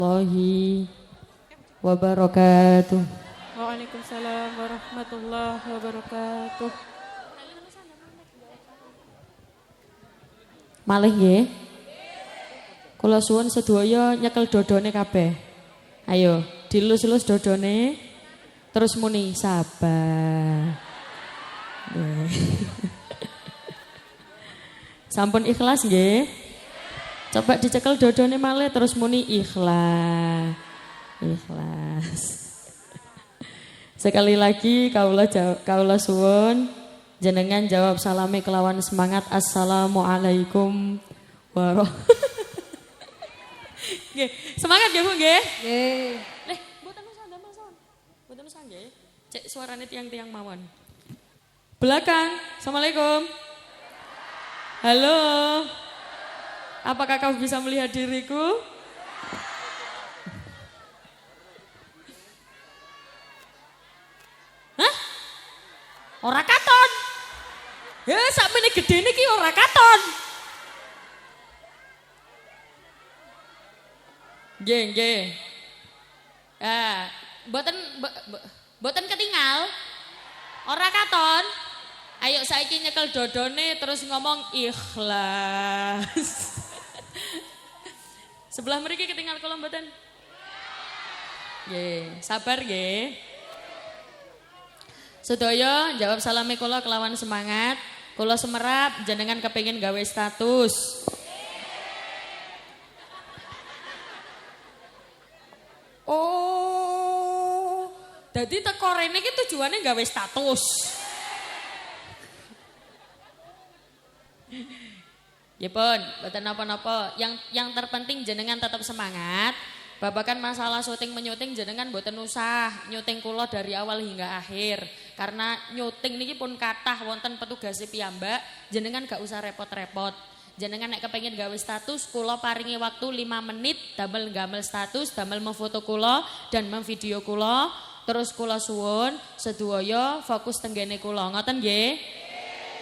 warahmatullahi wabarakatuh. Waalaikumsalam warahmatullahi wabarakatuh. Malih nggih. Kula suwun sedaya nyekel dodone kabeh. Ayo, dilus-lus dodone. Terus muni sabar. Sampun ikhlas nggih? Coba dicekel dodone malih terus muni ikhlas. Ikhlas. Sekali lagi kaula suwun jenengan jawab salame kelawan semangat. Assalamualaikum warahmatullahi. Nggih, semangat nggih Bu nggih? Nggih. Leh, mboten usah damel son. Mboten usah nggih. Cek suarane tiang-tiang mawon. Belakang. Assalamualaikum. Halo. Apakah kau bisa melihat diriku? Hah? Ora katon. Ya sakmene gedene iki ora katon. Nggih, nggih. Mboten ketinggal. Ora katon. Ayo saiki nyekel dodone terus ngomong ikhlas. Sebelah mriki ketinggal kula mboten? Nggih, sabar nggih. Sedaya jawab salame kula kelawan semangat. Kula semerap jenengan kepengin gawe status. Oh, jadi teko rene iki tujuane gawe status. Ya pun, mboten napa-napa. Yang terpenting jenengan tetap semangat. Babakan masalah syuting menyuting jenengan mboten usah nyuting kula dari awal hingga akhir. Karena nyuting niki pun kathah wonten petugasé piyambak, jenengan gak usah repot-repot. Jenengan nek kepengin gawe status, kula paringi waktu 5 menit damel gamel status, damel memfoto kula dan memvideo kula. Terus kula suwun sedaya fokus tenggene kula. Ngoten nggih?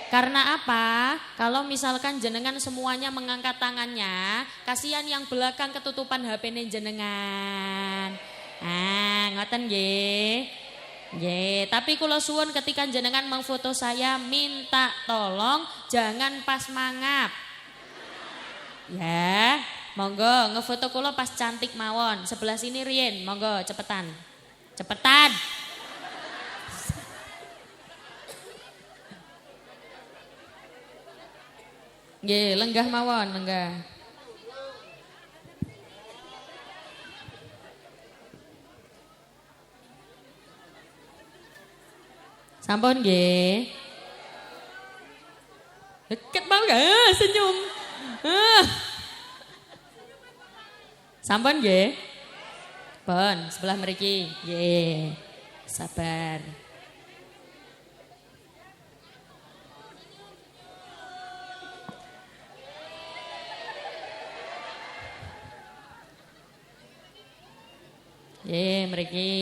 Karena apa? Kalau misalkan jenengan semuanya mengangkat tangannya, kasihan yang belakang ketutupan HP-ne jenengan. Ngoten nggih. Nggih, tapi kula suwun ketika jenengan mengfoto saya minta tolong jangan pas mangap. Ya, monggo ngefoto kula pas cantik mawon. Sebelah sini riyen, monggo cepetan. Cepetan. Nggih, lenggah mawon, lenggah. Sampun nggih. Deket banget senyum. Sampun nggih? Pun, sebelah mriki. Nggih. Sabar. Nggih, mriki.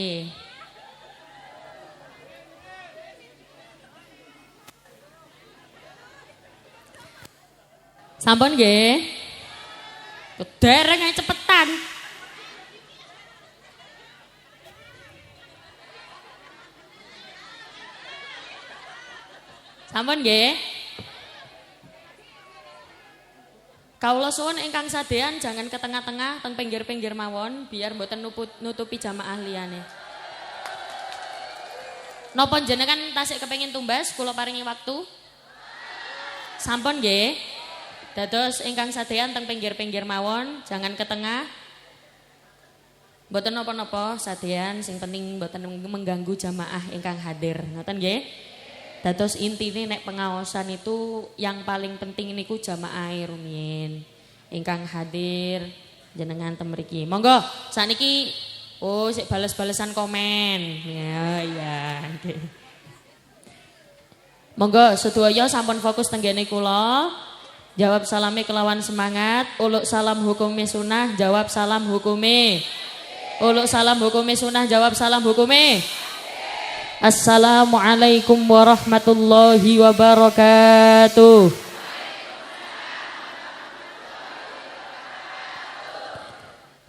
Sampun nggih? Dereng ae cepetan. Sampun nggih? Kaula suwun ingkang sadean jangan ke tengah-tengah, teng pinggir-pinggir mawon biar mboten nutupi jamaah liyane. Napa jenengan tasik kepengin tumbas kula paringi waktu? Sampun nggih? Dados ingkang sadean teng pinggir-pinggir mawon, jangan ke tengah. Mboten napa-napa sadean, sing penting mboten mengganggu jamaah ingkang hadir. Ngoten nggih? Dados intine nek pengaosan itu yang paling penting niku jamaah rumiyin ingkang hadir jenengan teng mriki. Monggo sakniki sik bales-balesan komen. Ya, nggih. Monggo sedaya sampun fokus tenggene kula. Jawab salame kelawan semangat. Uluk salam hukume sunah, jawab salam hukume. Uluk salam hukume sunah, jawab salam hukume. Assalamualaikum warahmatullahi wabarakatuh.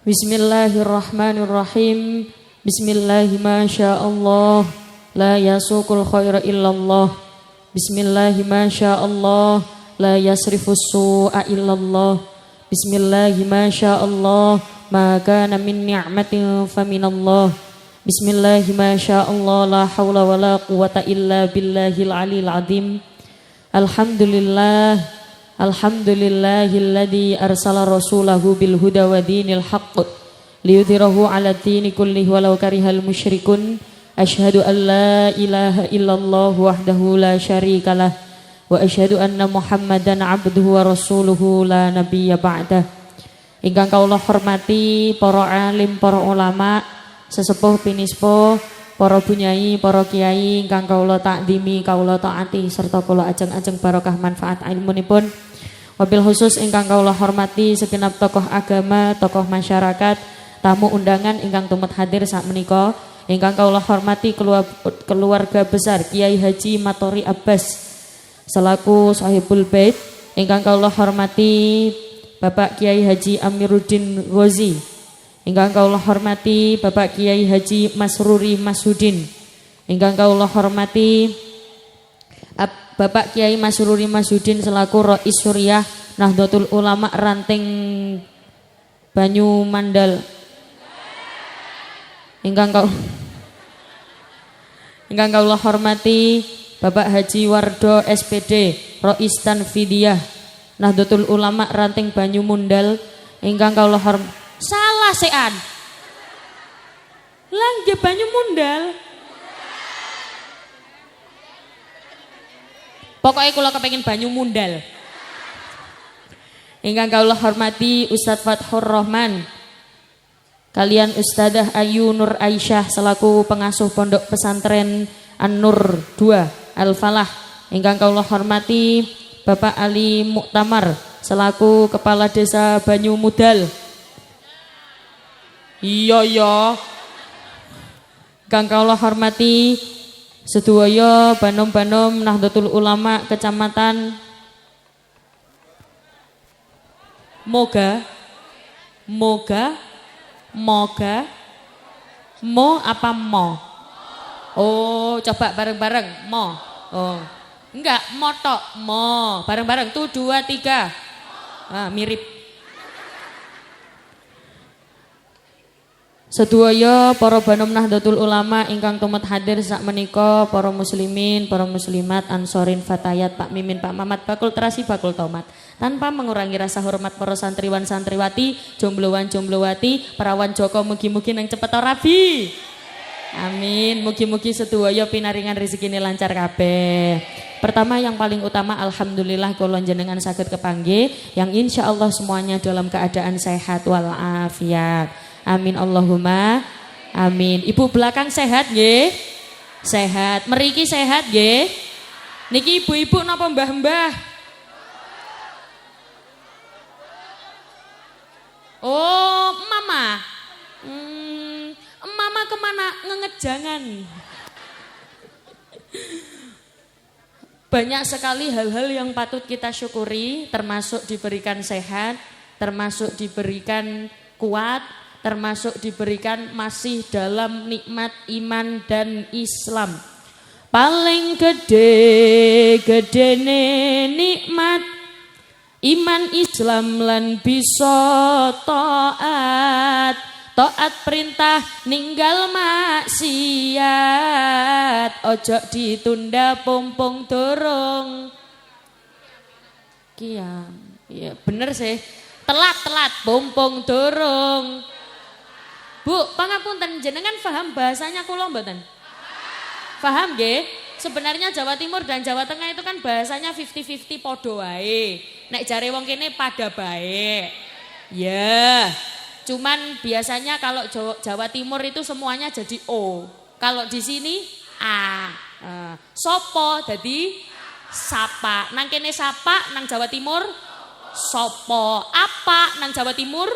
Bismillahirrahmanirrahim. Bismillahi ma sya'allah. La yasuqul khaira illallah. Bismillahi ma sya'allah. La yasrifus su'a illallah. Bismillahi ma sya'allah. Ma kana min ni'matin faminallah. Bismillahi ma sya'allah. La hawla wa la quwata illa billahil aliyil azim. Alhamdulillah. Alhamdulillahilladzi arsala rasulahu bil huda wa dinil haqq liyudhhirahu 'ala dini kullihi walau karihal musyrikun. Asyhadu an la ilaha illallah wahdahu la syarikalah wa asyhadu anna Muhammadan 'abduhu wa rasuluhu la nabiyya ba'dah. Ingkang kawula hormati para alim, para ulama, sesepuh pinispo, para bunyai, para kiai ingkang kawula takdimi, kawula taati serta kula ajeng-ajeng barokah manfaat ilmunipun. Wabil khusus ingkang kawula hormati segenap tokoh agama, tokoh masyarakat, tamu undangan ingkang tumut hadir saat menika. Ingkang kawula hormati keluarga besar Kiai Haji Matori Abbas selaku Sahibul Bait. Ingkang kawula hormati Bapak Kiai Haji Amiruddin Ghazi. Ingkang kawula hormati Bapak Kiai Haji Masruri Masudin. Ingkang kawula hormati Bapak Kiai Masruri Masudin selaku Rais Suriah Nahdlatul Ulama Ranting Banyu Mandal. Ingkang kawula hormati Bapak Haji Wardo SPD Rais Tanfidiyah Nahdlatul Ulama Ranting Banyu Mundal. Ingkang kawula hormati salah sean. Lah nggih Banyu Mundal. Pokoknya kula kepengin banyu mundal. Ingkang kawula hormati Ustadz Fathur Rahman kalian Ustadzah Ayu Nur Aisyah selaku pengasuh Pondok Pesantren An-Nur 2 Al-Falah. Ingkang kawula hormati Bapak Ali Muktamar selaku Kepala Desa Banyu Mudal. Iya. Ingkang kawula hormati sedaya banom-banom Nahdlatul Ulama Kecamatan Moga Mo apa Mo? Oh, coba bareng-bareng Mo. Oh. Enggak, motok Mo. Bareng-bareng tuh 2 3. Ah, mirip. Sedaya para banom Nahdlatul Ulama ingkang tumut hadir sak menika, para muslimin, para muslimat, ansorin, fatayat, Pak Mimin, Pak Mamat, bakul terasi, bakul tomat. Tanpa mengurangi rasa hormat para santriwan santriwati, jomblowan jomblowati, perawan Joko mugi-mugi nang cepet rabi. Amin. Mugi-mugi sedaya pinaringan rezekine lancar kabeh. Pertama yang paling utama alhamdulillah kula jenengan saged kepanggih yang insyaallah semuanya dalam keadaan sehat walafiat. Amin Allahumma amin. Ibu belakang sehat nggih? Sehat. Mriki sehat nggih? Niki ibu-ibu napa mbah-mbah? Oh, mama. Mama kemana? Ngengejangan. Banyak sekali hal-hal yang patut kita syukuri, termasuk diberikan sehat, termasuk diberikan kuat, termasuk diberikan masih dalam nikmat iman dan Islam. Paling gede-gedene nikmat iman Islam lan bisa taat perintah ninggal maksiat, ojo ditunda pompong dorong kiam. Ya bener sih, telat pompong dorong. Bu, pangapunten jenengan paham bahasanya kula mboten? Paham nggih? Sebenarnya Jawa Timur dan Jawa Tengah itu kan bahasanya 50-50 podo wae. Nek jare wong kene pada baik. Ya. Cuman biasanya kalau Jawa Timur itu semuanya jadi O. Kalau di sini A. Sopo jadi sapa. Nang kene sapa nang Jawa Timur sopo. Apa nang Jawa Timur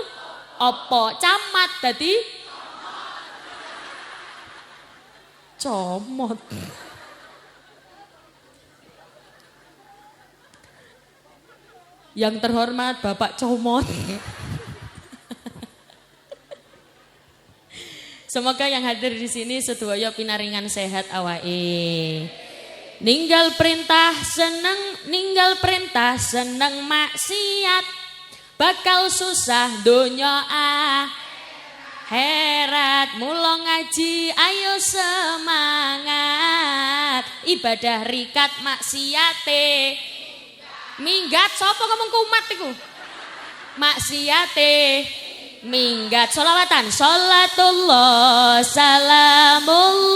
opo. Camat jadi comot. Yang terhormat Bapak Comot. Semoga yang hadir di sini sedaya pinaringan sehat awake. Ninggal perintah seneng maksiat, bakal susah donya akhirat. Mula ngaji ayo semangat, ibadah rikat maksiate minggat. Sapa ngomong kumat iku? Maksiate minggat. Sholawatan. Sholatullah salamullah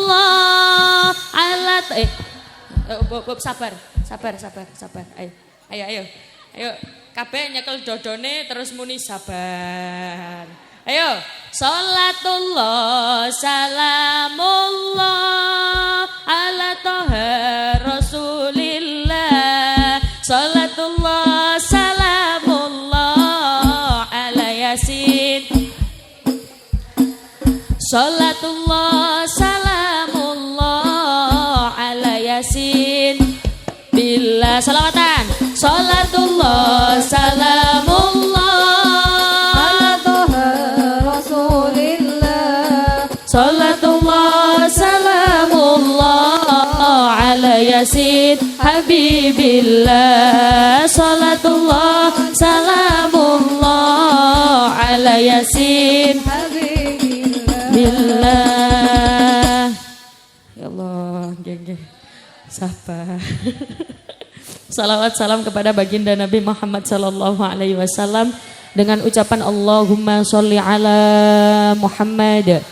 ala sabar. Ayo. Kabeh nyekel dodone terus muni sabar. Ayo. Sholatullah salamullah ala toha rasulillah. Sholatullah salamullah ala yasin. Sholatullah salamullah ala yasin. Bila salawatan. Sholatullah salamullah ala toha rasulillah. Sholatullah salamullah ala yasin habibillah. Sholatullah salamullah ala yasin habibillah. Ya Allah, geng. Sabar. Salawat salam kepada baginda Nabi Muhammad sallallahu alaihi wasallam dengan ucapan Allahumma sholli ala Muhammad.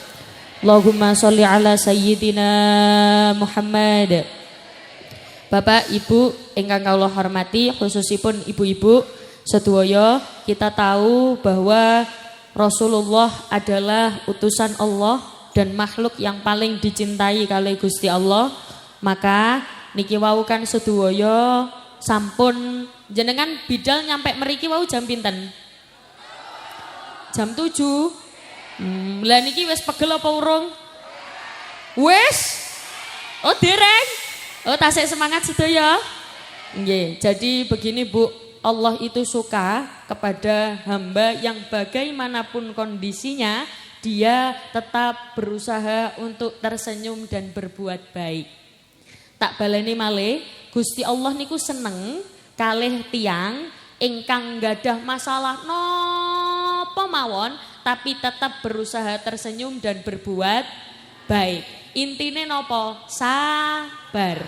Allahumma sholli ala sayyidina Muhammad. Bapak, Ibu ingkang kula hormati, khususipun ibu-ibu sedaya, kita tahu bahwa Rasulullah adalah utusan Allah dan makhluk yang paling dicintai kali Gusti Allah. Maka niki wau kan sedaya sampun jenengan bidal nyampe mriki wau jam pinten? Jam 7. Lah niki wis pegel apa urung? Wis? Oh dereng. Oh tasik semangat sedaya. Nggih, jadi begini Bu, Allah itu suka kepada hamba yang bagaimanapun kondisinya dia tetap berusaha untuk tersenyum dan berbuat baik. Tak baleni malih, Gusti Allah niku seneng kalih tiyang ingkang gadah masalah napa mawon tapi tetap berusaha tersenyum dan berbuat baik. Intine napa? Sabar.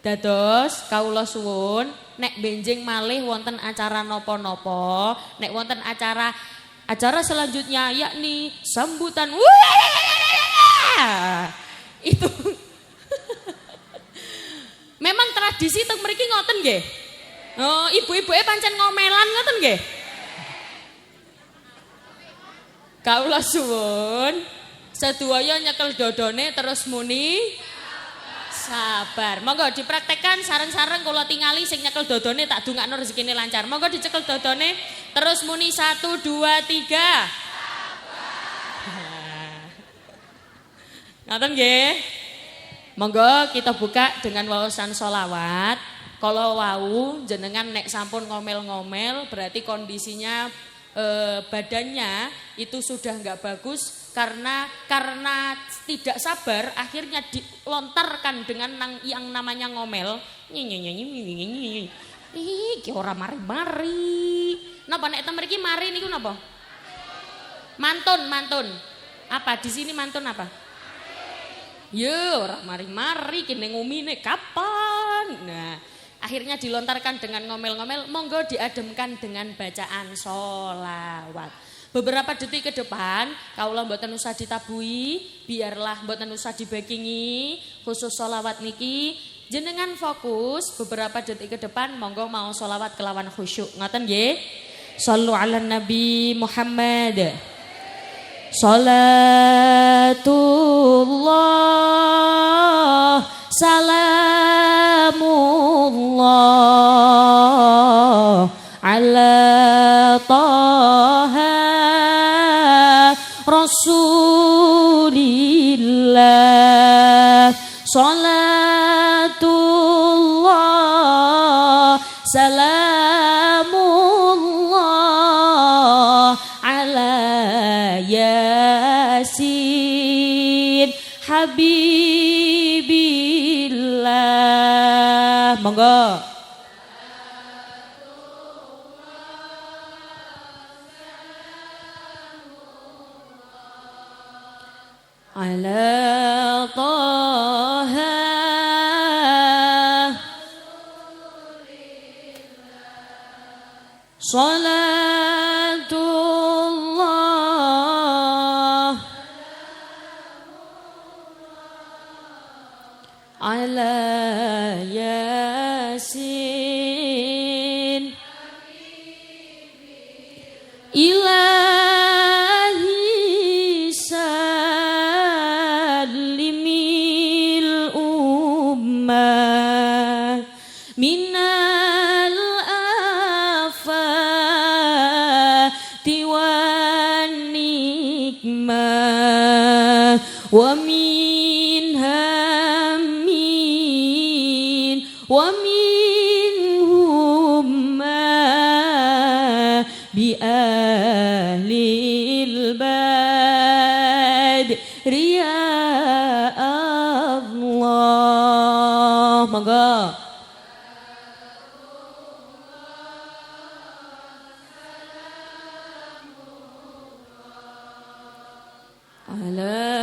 Dados kawula suwun nek benjing malih wonten acara napa-napa, nek wonten acara selanjutnya yakni sambutan itu memang tradisi teng mriki ngoten nggih. Oh, ibu-ibuke pancen ngomelan ngoten nggih. Kawula suwun sedaya nyekel dodone terus muni sabar. Monggo dipraktekkan sareng-sareng kula tingali sing nyekel dodone tak dongakno rezekine lancar. Monggo dicekel dodone terus muni 1 2 3. Ngoten nggih. Monggo kita buka dengan wawasan sholawat. Kalau wau jenengan nek sampun ngomel-ngomel berarti kondisinya badannya itu sudah nggak bagus karena tidak sabar akhirnya dilontarkan dengan yang namanya ngomel. Iki ora mari-mari. Napa nek ten mriki mari niku napa? Mantun. Apa di sini mantun apa? Ya ora mari-mari kene ngumine kapan. Nah, akhirnya dilontarkan dengan ngomel-ngomel, monggo diademkan dengan bacaan sholawat. Beberapa detik ke depan, kaula mboten usah ditabui, biarlah mboten usah dibakingi, khusus sholawat niki jenengan fokus beberapa detik ke depan, monggo mau sholawat kelawan khusyuk. Ngoten nggih? Shallu ala Nabi Muhammad. Salatullah salamullah ala taha rasulillah. Salatullah salamullah ala yasin Yasin Habibillah. Monggo. Ala Taha Salatullah Ala Yasin Ilahi Salimil Ummah Minal Afati wan Nikmah Wa min hammin Wa min humma Bi ahlil badri ya Allah. Monggo. Ala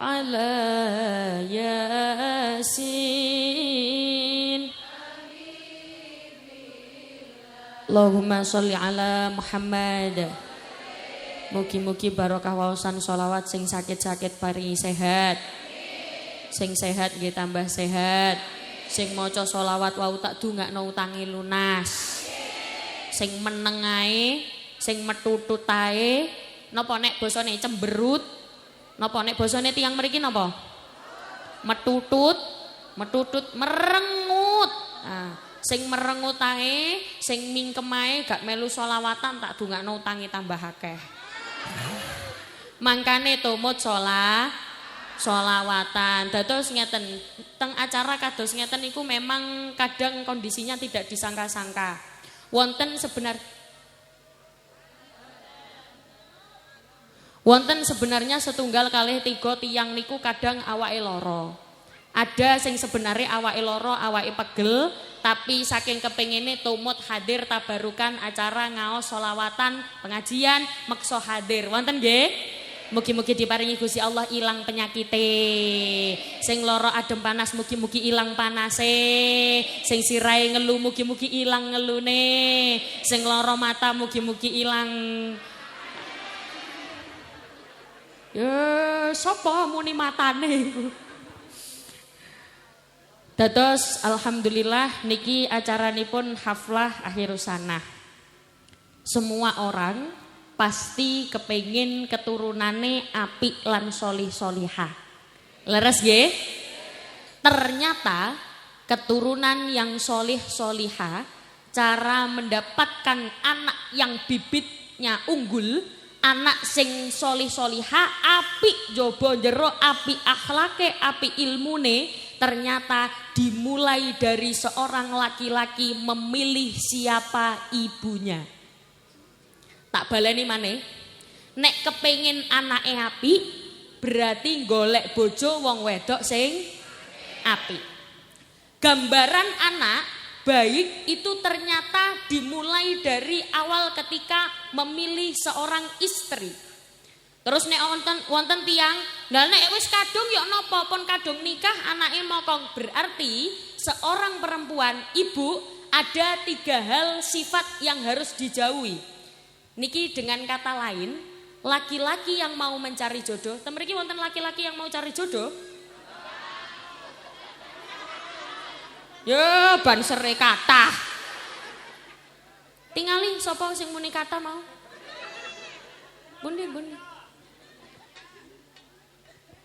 Ala Yasin Allahumma sholli ala Muhammad. Mugi-mugi barokah waosan sholawat sing sakit-sakit paringi sehat. Sing sehat nggih tambah sehat. Sing maca sholawat wau tak dongakno utange lunas. Sing meneng ae, sing metutut ae, napa nek basane cemberut? Napa nek basane tiyang mriki napa? Metutut, merengut. Nah, sing merengut ae, sing mingkem ae gak melu sholawatan tak dongakno utange tambah akeh. Mangkane tumut sholawatan. Dados ngeten, teng acara kados ngeten niku memang kadang kondisinya tidak disangka-sangka. Wonten sebenarnya setunggal kalih tiga tiyang niku kadang awake loro. Ada sing sebenarnya awake loro, awake pegel, tapi saking kepengine tumut hadir tabarukan acara ngaos sholawatan pengajian meksa hadir. Wonten nggih? Mugi-mugi diparingi Gusti Allah ilang penyakite. Sing loro adem panas mugi-mugi ilang panase. Sing sirahe ngelu mugi-mugi ilang ngelune. Sing loro mata mugi-mugi ilang. Ya, sapa muni matane iku. Dados alhamdulillah niki acaranipun haflah akhirus sanah. Semua orang pasti kepengin keturunane apik lan solih solihah. Leres nggih? Ternyata keturunan yang solih solihah, cara mendapatkan anak yang bibitnya unggul, anak sing solih solihah, apik jobo jero, apik akhlake, apik ilmune, ternyata dimulai dari seorang laki-laki memilih siapa ibunya. Tak baleni maneh, nek kepengin anake apik, berarti golek bojo wong wedok sing apik. Gambaran anak baik itu ternyata dimulai dari awal ketika memilih seorang istri. Terus nek wonten tiyang, lha nek wis kadung ya napa pun kadung nikah anake mokong, berarti seorang perempuan ibu ada 3 hal sifat yang harus dijauhi. Niki dengan kata lain, laki-laki yang mau mencari jodoh, temriki wonten laki-laki yang mau cari jodoh? Ya ban sere kathah. Tingali sapa sing muni kata mau? Bundi.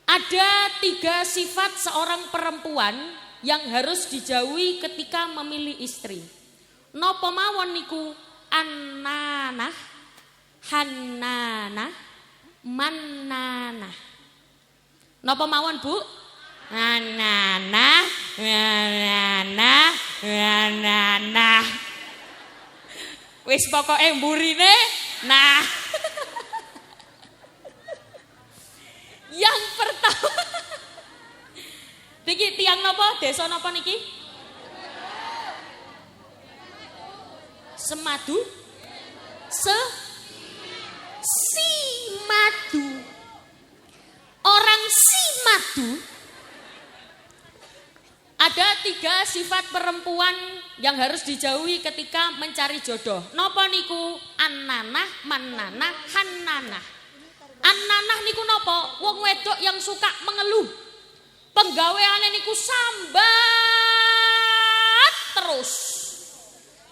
Ada 3 sifat seorang perempuan yang harus dijauhi ketika memilih istri. Napa mawon niku? Annanah, hannanah, Manana. Napa mawon, Bu? Manana, manana, manana. Wis pokoke mburine nah. Yang pertama. Niki tiang napa? Desa napa niki? Semadu. Simadu. Orang Simadu ada 3 sifat perempuan yang harus dijauhi ketika mencari jodoh. Napa niku? Annanah, mannanah, hannanah. Annanah niku napa? Wong wedok yang suka mengeluh. Penggaweane niku sambat terus.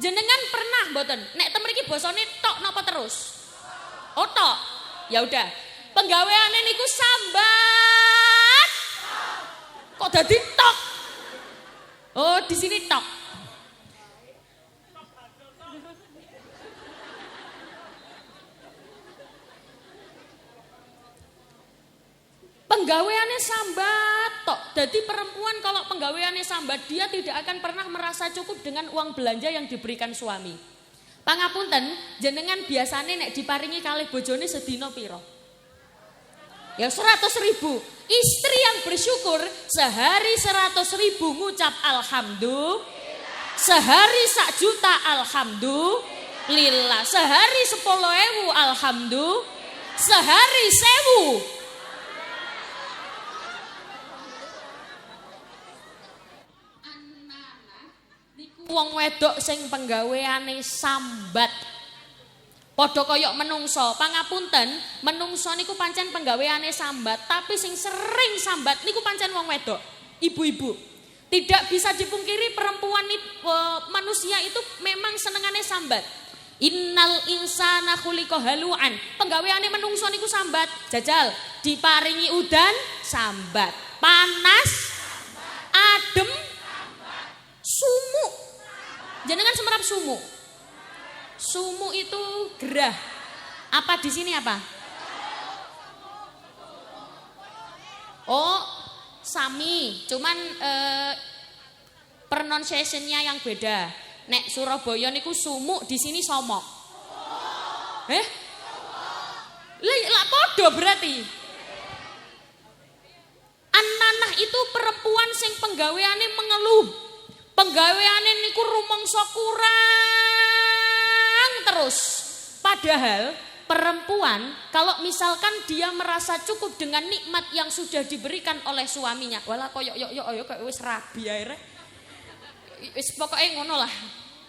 Jenengan pernah mboten? Nek ten mriki basane tok napa terus? Oh tok. Ya udah. Penggaweane niku sambat. Kok dadi tok? Oh, di sini tok. Penggaweane sambat tok. Jadi perempuan kalau penggaweane sambat, dia tidak akan pernah merasa cukup dengan uang belanja yang diberikan suami. Pangapunten, jenengan biasane nek diparingi kalih bojone sedina piro? Ya 100.000. Istri yang bersyukur sehari 100.000 ngucap alhamdulillah. Sehari 1 juta alhamdulillah. Sehari 10.000 alhamdulillah. Sehari 1.000. Wong wedok sing penggaweane sambat. Padha kaya menungso, pangapunten, menungso niku pancen penggaweane sambat, tapi sing sering sambat niku pancen wong wedok, ibu-ibu. Tidak bisa dipungkiri perempuan manusia itu memang senengane sambat. Innal insana khuliqa haluan. Penggaweane menungso niku sambat. Jajal, diparingi udan sambat, panas adem sumuk. Jenengan semerap sumuk. Sumuk itu gerah. Apa di sini apa? Oh, sami. Cuman pronunciation-nya yang beda. Nek Surabaya niku sumuk, di sini somok. Lah podo berarti. Annanah itu perempuan sing penggaweane mengeluh. Penggaweane niku rumangsa kurang terus. Padahal perempuan kalau misalkan dia merasa cukup dengan nikmat yang sudah diberikan oleh suaminya, wala koyo kayak wis rabi ae rek. Wis pokoke ngono lah.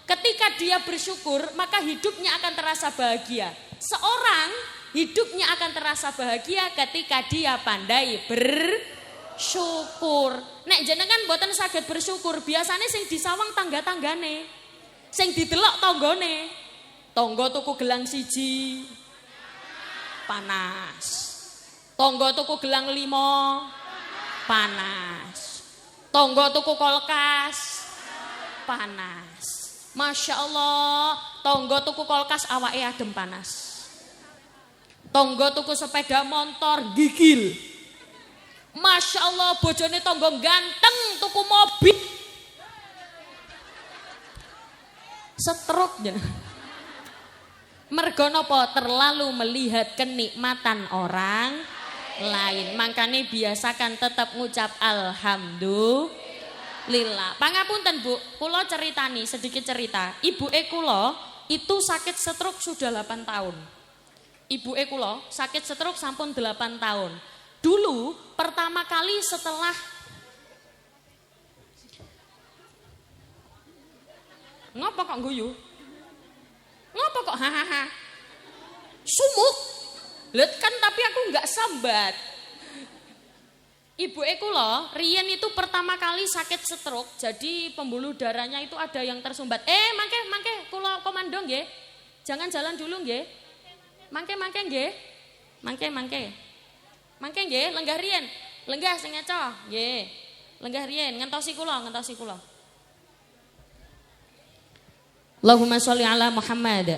Ketika dia bersyukur, maka hidupnya akan terasa bahagia. Seorang hidupnya akan terasa bahagia ketika dia pandai bersyukur. Nek jenengan mboten saged bersyukur, biasane sing disawang tangga-tanggane. Sing didelok tanggane. Tangga tuku gelang 1 panas. Tangga tuku gelang 5 panas. Tangga tuku kulkas panas. Masya Allah, tangga tuku kulkas awake adem panas. Tangga tuku sepeda motor gigil. Masya Allah, bojone tangga ganteng tuku mobil. Stroke ya. Mergo napa? Terlalu melihat kenikmatan orang lain. Makanya biasakan tetap ngucap alhamdulillah. Pangapunten Bu, kula ceritani sedikit cerita. Ibuke kula itu sakit stroke sudah 8 tahun. Ibuke kula sakit stroke sampun 8 tahun. Dulu pertama kali setelah ngapa kok guyu? Ngapa kok hahaha? Sumuk. Lihat kan tapi aku enggak sambat. Ibuke kula riyen itu pertama kali sakit stroke, jadi pembuluh darahnya itu ada yang tersumbat. Mangke kula komando nggih. Jangan jalan dulu nggih. Mangke nggih. Mangke nggih, lenggah riyen. Lenggah sing ngeco, nggih. Lenggah riyen, ngentosi kula. Allahumma sholli ala Muhammad.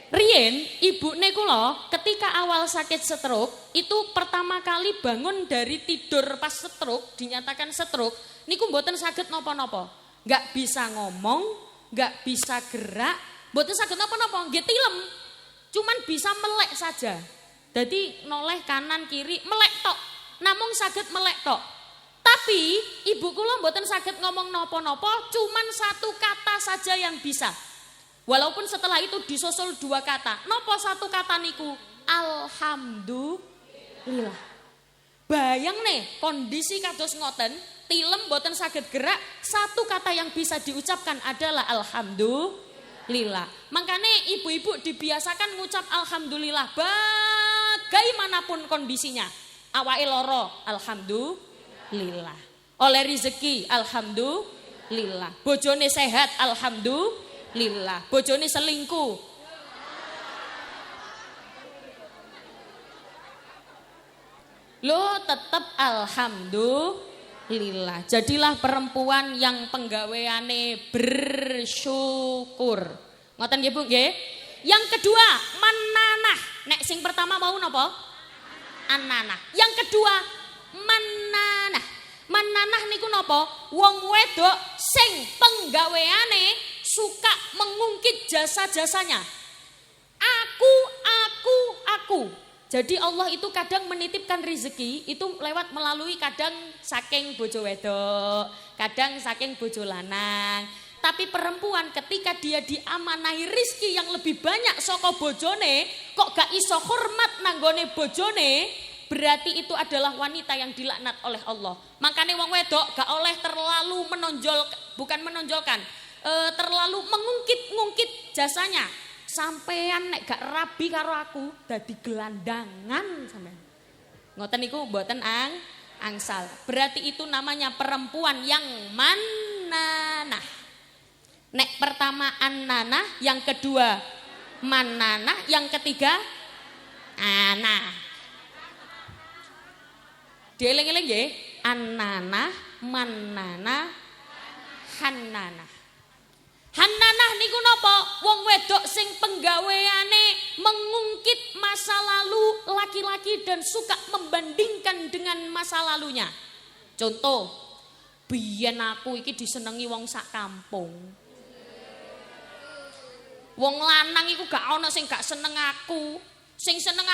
Rien, ibune kula ketika awal sakit stroke, itu pertama kali bangun dari tidur pas stroke, dinyatakan stroke, niku mboten saged napa-napa. Enggak bisa ngomong, enggak bisa gerak, mboten saged napa-napa, nggih tilem. Cuman bisa melek saja. Jadi noleh kanan kiri melek tok. Namung saged melek tok. Tapi ibu kula mboten saged ngomong napa-napa, cuman satu kata saja yang bisa. Walaupun setelah itu disusul 2 kata. Napa satu kata niku? Alhamdulillah. Bayang nih kondisi kados ngoten, tilem boten saged gerak, satu kata yang bisa diucapkan adalah alhamdulillah. Makanya ibu-ibu dibiasakan ngucap alhamdulillah bagaimanapun kondisinya. Awake loro, alhamdulillah. Oleh rezeki, alhamdulillah. Bojone sehat, alhamdulillah. Bojone selingkuh, lo tetap alhamdulillah. Jadilah perempuan yang penggaweane bersyukur. Ngoten nggih Bu nggih. Yang kedua, mananah. Nek sing pertama mau napa? Ananah. Yang kedua, mananah. Mananah niku napa? Wong wedok sing penggaweane suka mengungkit jasa-jasanya. Aku. Jadi Allah itu kadang menitipkan rezeki itu lewat melalui kadang saking bojo wedok, kadang saking bojo lanang. Tapi perempuan ketika dia diamanahi rezeki yang lebih banyak saka bojone, kok gak iso hormat nanggone bojone, berarti itu adalah wanita yang dilaknat oleh Allah. Makanya wong wedok gak oleh terlalu terlalu mengungkit jasanya. Sampean nek gak rabi karo aku dadi gelandangan sampean. Ngoten niku mboten angsal. Berarti itu namanya perempuan yang mananah. Nek pertama annanah, yang kedua mananah, yang ketiga anah. Dieling-eling nggih, annanah, mananah, hannanah. Hannanah niku napa? Wong wedok sing penggaweane mengungkit masa lalu laki-laki dan suka membandingkan dengan masa lalunya. Contoh, biyen aku iki disenengi wong sak kampung. Wong lanang iku gak ana sing gak seneng aku. Sing seneng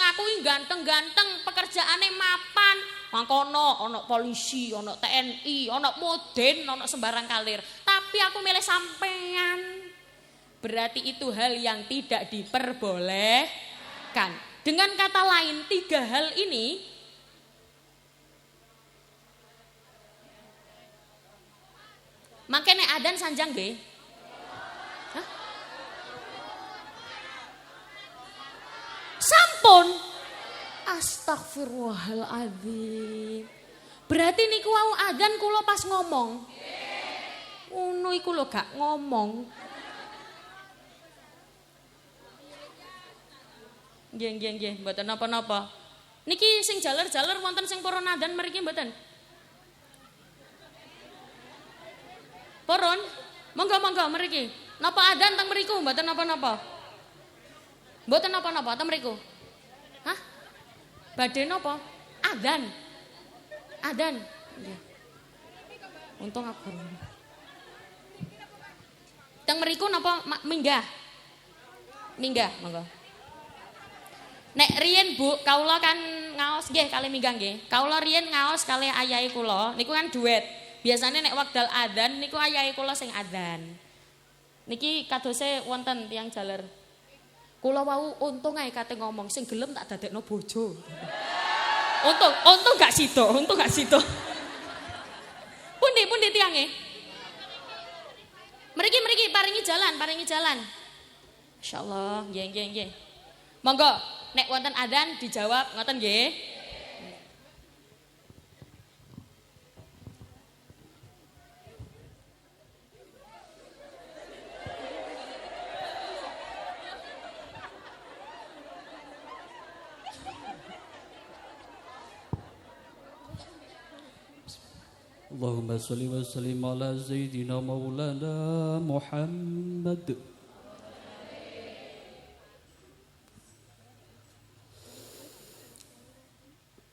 aku iki ganteng-ganteng, pekerjaane mapan. Mangkono ana polisi, ana TNI, ana Moden, ana sembarang kalir. Tapi aku milih sampean. Berarti itu hal yang tidak diperbolehkan. Dengan kata lain, 3 hal ini makanya adan sanjang nggih. Hah? Sampun. Astagfirullahaladzim. Berarti niku wau adzan kula pas ngomong. Ngono iku lho gak ngomong. Nggih, mboten napa-napa. Niki sing jaler-jaler wonten sing purun adzan mriki mboten? Purun? Monggo mriki. Napa adzan teng mriku mboten napa-napa? Mboten napa-napa teng mriku. Hah? Badhe napa? Adzan. Nggih. Untung aku. Teng mriku napa minggah? Minggah, monggo. Nek riyen Bu, kawula kan ngaos nggih kali minggah nggih. Kawula riyen ngaos kali ayahe kula, niku kan duet. Biasanya nek wekdal adzan niku ayahe kula sing adzan. Niki kadose wonten tiyang jaler. Kula wau untung ae kate ngomong sing gelem tak dadekno bojo. Untung gak sida. Pundi tiange? Mriki paringi jalan. Masyaallah, nggih. Monggo nek wonten adzan dijawab ngoten nggih. Allahumma salli wa sallim ala Sayyidina Maulana Muhammad.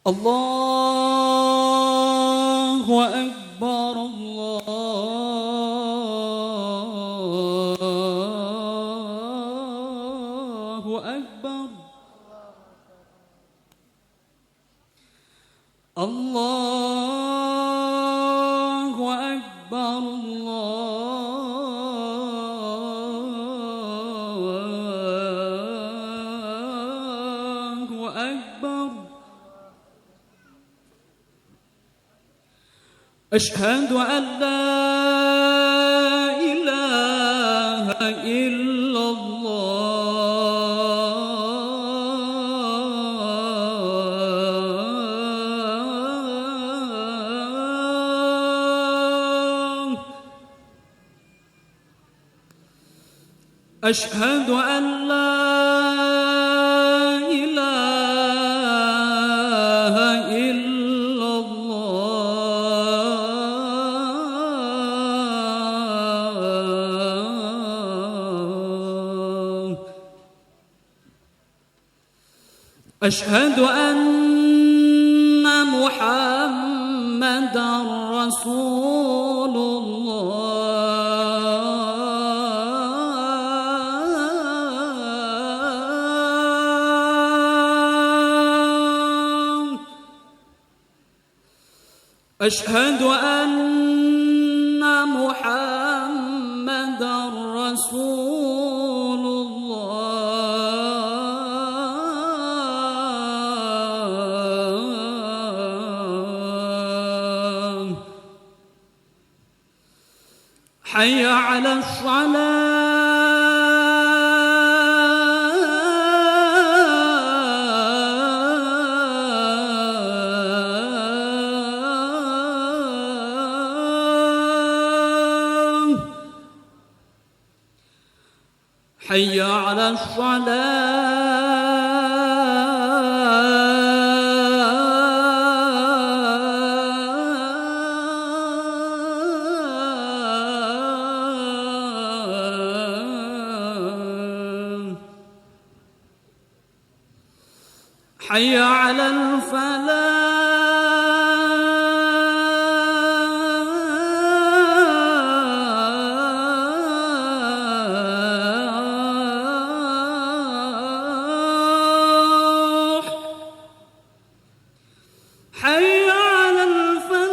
Allahu Akbar, Allahu Akbar, Allahu Akbar, Allahu Akbar. أشهد أن لا إله إلا الله أشهد أن لا إله إلا الله أشهد أن محمدا رسول الله أشهد أن محمدا رسول الله حي على الصلاة حي على الصلاة حي على الفلاح حي على الفلاح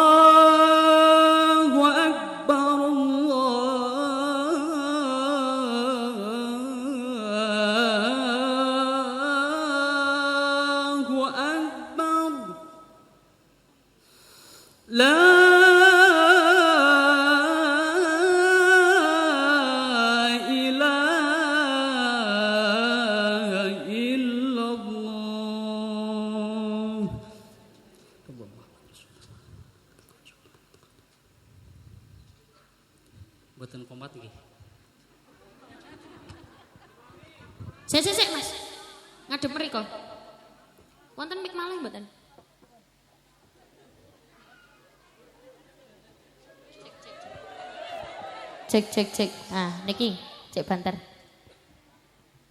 الله أكبر الله أكبر لا إله إلا الله Buatan komat iki. Sik Mas. Ngadep mriko. Wonten mik malih mboten? Cek. Ah, niki cek banter.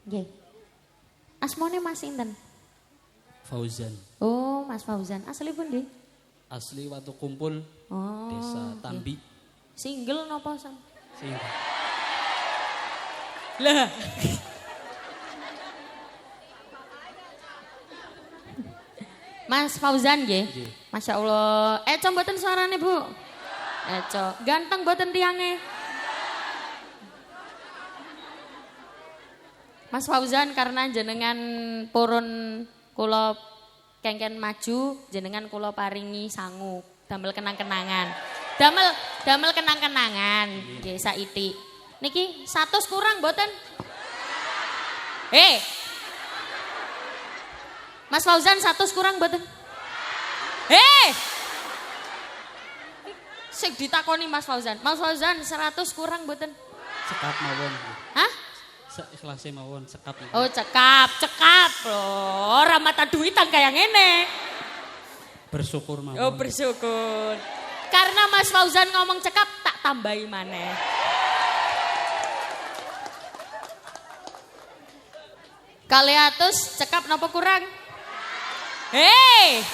Nggih. Asmane Mas sinten? Fauzan. Oh, Mas Fauzan. Asli pundi? Asli Watu Kumpul, Oh. Desa Tambi. Single napa sam? Sing. Lah. Mas Fauzan nggih. Nggih. Masya Allah. Eco mboten suarane, Bu? Eco. Ganteng mboten tiange? Mas Fauzan karena jenengan purun kula kengken maju, jenengan kula paringi sangu, damel kenang-kenangan. Damel kenang-kenangan nggih saiti. Niki 100 kurang mboten? Mas Fauzan 100 kurang mboten? Sik ditakoni Mas Fauzan. Mas Fauzan 100 kurang mboten? Sekap mawon. Hah? Ikhlase mawon sekap. Oh, cekap loh. Ora mata duitan kayak ngene. Bersyukur mawon. Oh, bersyukur. Karena Mas Fauzan ngomong cekap, tak tambahi maneh. Kali atus cekap napa kurang? Hei!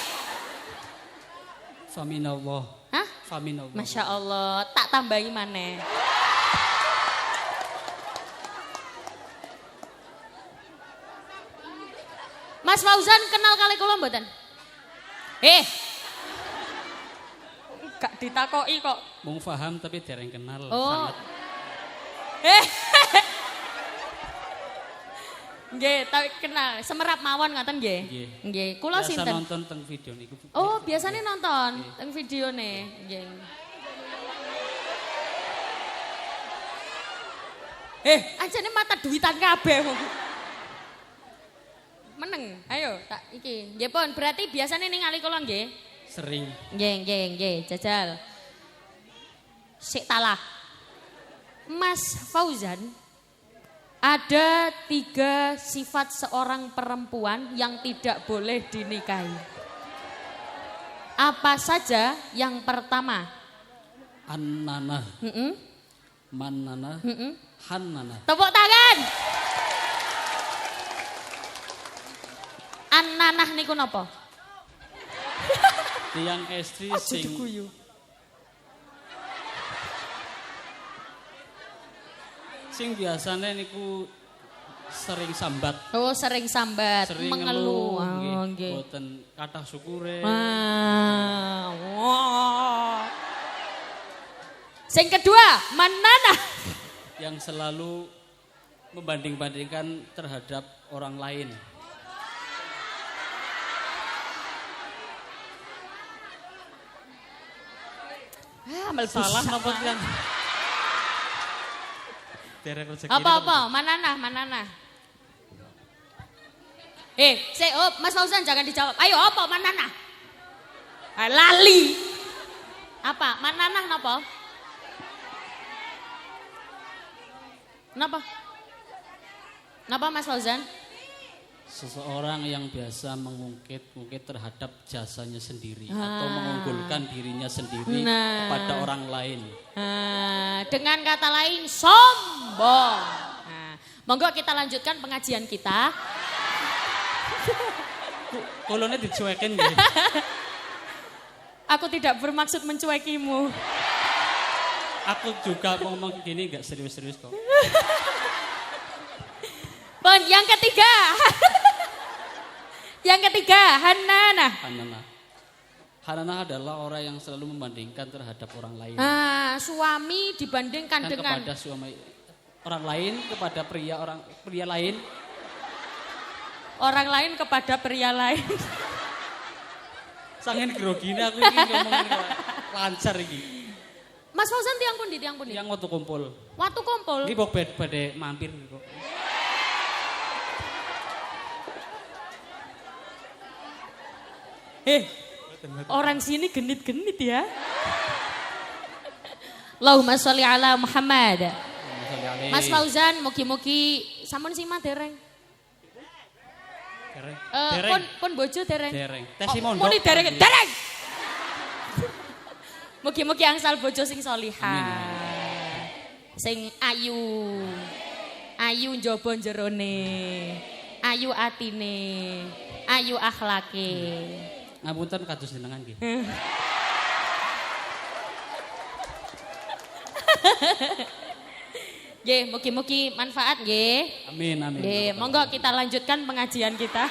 Faminallah. Hah? Faminallah. Masya Allah, tak tambahi maneh. Mas Fauzan kenal kali kula mboten? Gak ditakoki kok. Mung paham tapi dereng kenal. Oh. Sangat. Nggih, tapi kenal. Semerap mawon ngoten nggih. Nggih. Nggih, kula Biasa sinten? nonton teng video niku. Oh, biasanya nonton teng videone. Nggih. Anjane mata duitan kabeh. Meneng. Ayo, tak iki. Nggih pun, berarti biasanya ningali kula nggih. Sering. Nggih, jajal. Sik talah. Mas Fauzan, ada 3 sifat seorang perempuan yang tidak boleh dinikahi. Apa saja? Yang pertama. Annana. Heeh. Mannana. Hannana. Tepuk tangan. Annanah niku napa? Tiang istri sing biasanya niku sering sambat. Oh, sering sambat, Sering mengeluh. ngeluh, Nggih. boten kathah syukure. Wah. Sing kedua, mananah. Yang selalu membanding-bandingkan terhadap orang lain. Salah napa yang derek rezeki. Apa-apa, mananah. Mas Fauzan jangan dijawab. Ayo apa mananah? Lali. Apa? Mananah napa? Napa Mas Fauzan? Seseorang yang biasa mengungkit-ungkit terhadap jasanya sendiri atau mengunggulkan dirinya sendiri kepada orang lain. Dengan kata lain sombong. Monggo kita lanjutkan pengajian kita. Kolonnya dicuekin nggih. Aku tidak bermaksud mencuekimu. Aku juga mau ngomong gini enggak serius-serius kok. Pon, yang ketiga. Yang ketiga, Hananah. Hananah adalah orang yang selalu membandingkan terhadap orang lain. Suami dibandingkan Dan dengan kepada suami orang lain, kepada pria lain. Orang lain kepada pria lain. Sangen grogine aku iki ngomongin kok lancar iki. Mas Fauzan tiang pundi? Yang waktu kumpul. Waktu kumpul. Ini bok badhe mampir kok. Orang sini genit-genit ya. Allahumma sholli ala Muhammad. Mas Fauzan, mugi-mugi sampun sima dereng. Dereng. Pun bojo dereng. Tesi mondok. Muni dereng. Mugi-mugi angsal bojo sing solihah. Sing ayu. Ayu njaba jerone. Ayu atine. Ayu akhlake. Ngapunten kados jenengan nggih. Nggih, mugi-mugi manfaat nggih. Amin. Nggih, monggo kita lanjutkan pengajian kita.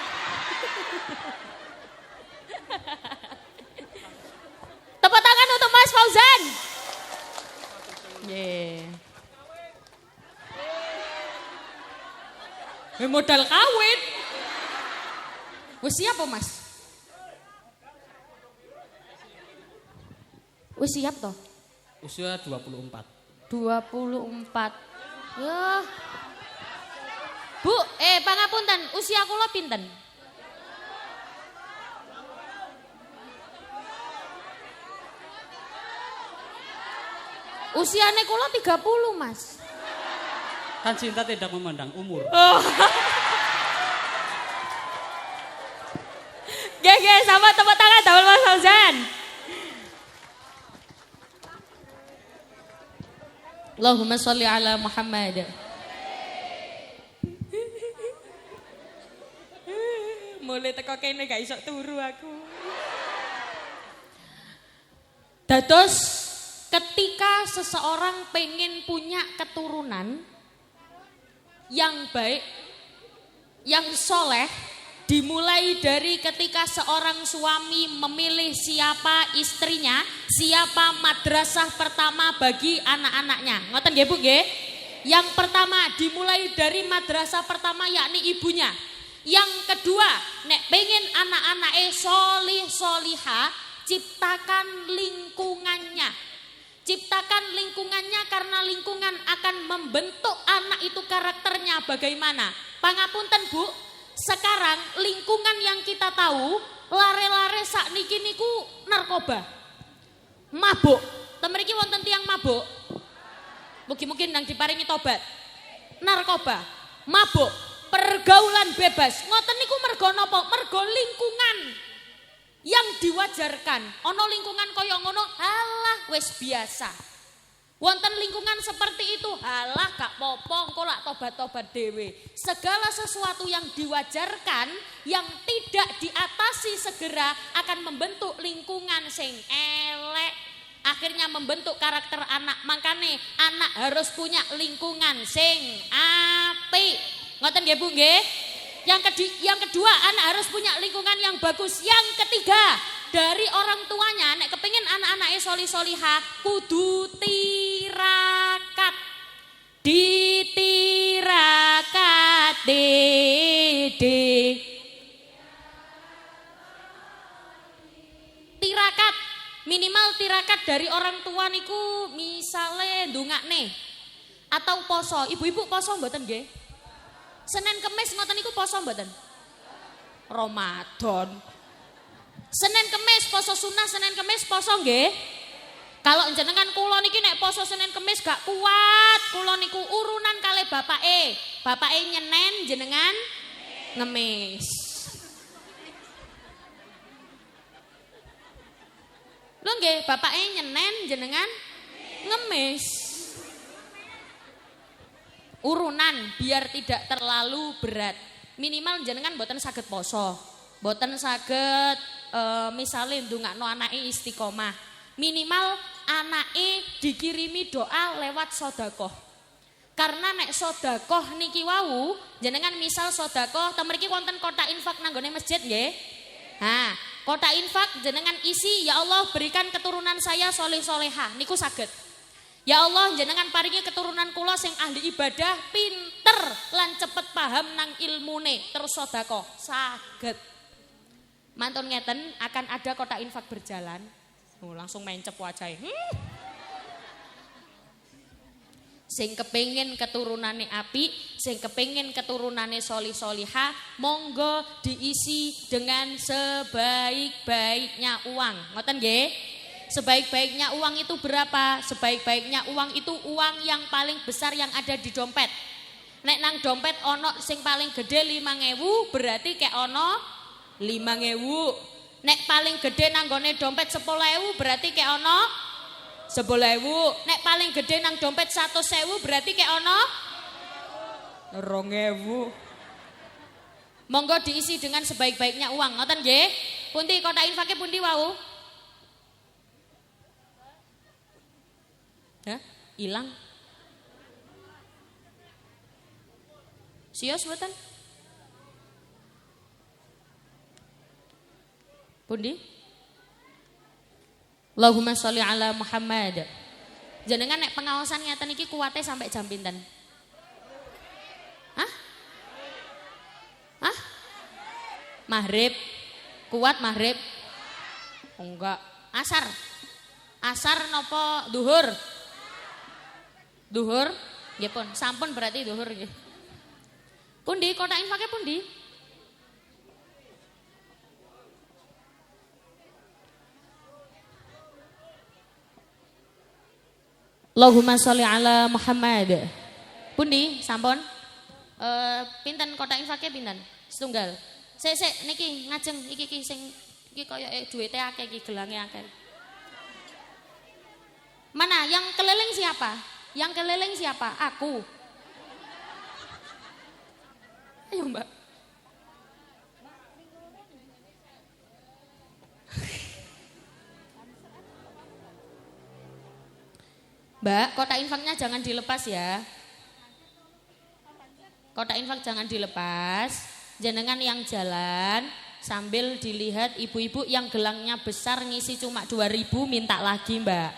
Tepuk tangan untuk Mas Fauzan. Nggih. Modal kawin. Wis siap apa, Mas? Wis siap toh? Usia 24. 24. Wah. Bu, pangapunten, usia kula pinten? Usiane kula 30, Mas. Kan cinta tidak memandang umur. Nggih, sama tepuk tangan damel Mas Fauzan. Allahumma sholli ala Muhammad. Mulai teko kene gak iso turu aku. Dados ketika seseorang pengen punya keturunan yang baik, yang soleh, dimulai dari ketika seorang suami memilih siapa istrinya, siapa madrasah pertama bagi anak-anaknya. Ngoten nggih Bu nggih? Yang pertama dimulai dari madrasah pertama yakni ibunya. Yang kedua, nek pengen anak-anake solih soliha, ciptakan lingkungannya. Ciptakan lingkungannya karena lingkungan akan membentuk anak itu karakternya bagaimana. Pangapunten Bu, sekarang lingkungan yang kita tahu lare-lare sakniki niku narkoba. Mabuk. Temeriki wonten tiyang mabuk. Mugi-mugi nang diparingi tobat. Narkoba, mabuk, pergaulan bebas. Ngoten niku mergo napa? Mergo lingkungan yang diwajarkan. Ono lingkungan kaya ngono, halah wis biasa. Wonten lingkungan seperti itu, halah gak popo engko lak tobat-tobat dhewe. Segala sesuatu yang diwajarkan, yang tidak diatasi segera akan membentuk lingkungan sing elek. Akhirnya membentuk karakter anak. Makanya anak harus punya lingkungan sing apik. Ngoten nggih Bu nggih? Yang kedua, anak harus punya lingkungan yang bagus. Yang ketiga, dari orang tuanya, nek kepingin anak-anaknya solih-solihah, kudu tirakat. Ditirakat, tirakat, minimal tirakat dari orang tua niku misale ndongakne atau poso. Ibu-ibu poso mboten nggih? Senin Kemis ngoten niku poso mboten? Ramadan. Senin Kemis poso sunah, Senin Kemis poso nggih? Kalau jenengan kula niki nek poso Senin Kemis gak kuat, kula niku urunan kali bapake. Bapake nyenen jenengan ngemis. Lho nggih, bapake nyenen jenengan ngemis. Urunan biar tidak terlalu berat. Minimal jenengan mboten saged poso. Mboten saged misale ndongakno anake istiqomah. Minimal anake dikirimi doa lewat sedekah. Karena nek sedekah niki wau, jenengan misal sedekah temeriki wonten kotak infak nang nggone masjid nggih. Nah, kotak infak jenengan isi, ya Allah berikan keturunan saya soleh-solehah. Niku saged. Ya Allah jenengan paringi keturunan kula sing ahli ibadah, pinter lan cepet paham nang ilmune, terus sedekah. Saged. Mantun ngeten akan ada kotak infak berjalan. Langsung mencep wajahe. Sing kepengin keturunane apik, sing kepengin keturunane solih-solihah, monggo diisi dengan sebaik-baiknya uang. Ngoten nggih? Sebaik-baiknya uang itu berapa? Sebaik-baiknya uang itu uang yang paling besar yang ada di dompet. Nek nang dompet ono sing paling gede 5.000 berarti kayak ono 5.000. Nek paling gede nang gone dompet 10.000 berarti kayak ono 10.000. Nek paling gede nang dompet 100.000 berarti kayak ono 2.000. Monggo diisi dengan sebaik-baiknya uang. Ngoten nggih? Pundi kotak infake pundi wau? Hah? Hilang. Sios mboten? Pundi? Allahumma sholli ala Muhammad. Jenengan nek pengawasan ngeten iki kuwate sampai jam pinten? Hah? Hah? Maghrib. Kuat maghrib? Oh, enggak. Asar. Asar napa duhur? Duhur? Nggih pun, sampun berarti duhur nggih. Pundi kotak infake pundi? Allahumma sholli ala Muhammad. Pundi sampun? Pinten kotak infake pinten? Setunggal. Sik niki ngajeng iki sing iki kaya duwite akeh iki gelange akeh. Mana yang keliling siapa? Yang keliling siapa? Aku. Ayo Mbak. Mbak, kotak infaknya jangan dilepas ya. Kotak infak jangan dilepas. Jenengan yang jalan sambil dilihat ibu-ibu yang gelangnya besar ngisi cuma 2.000 minta lagi Mbak.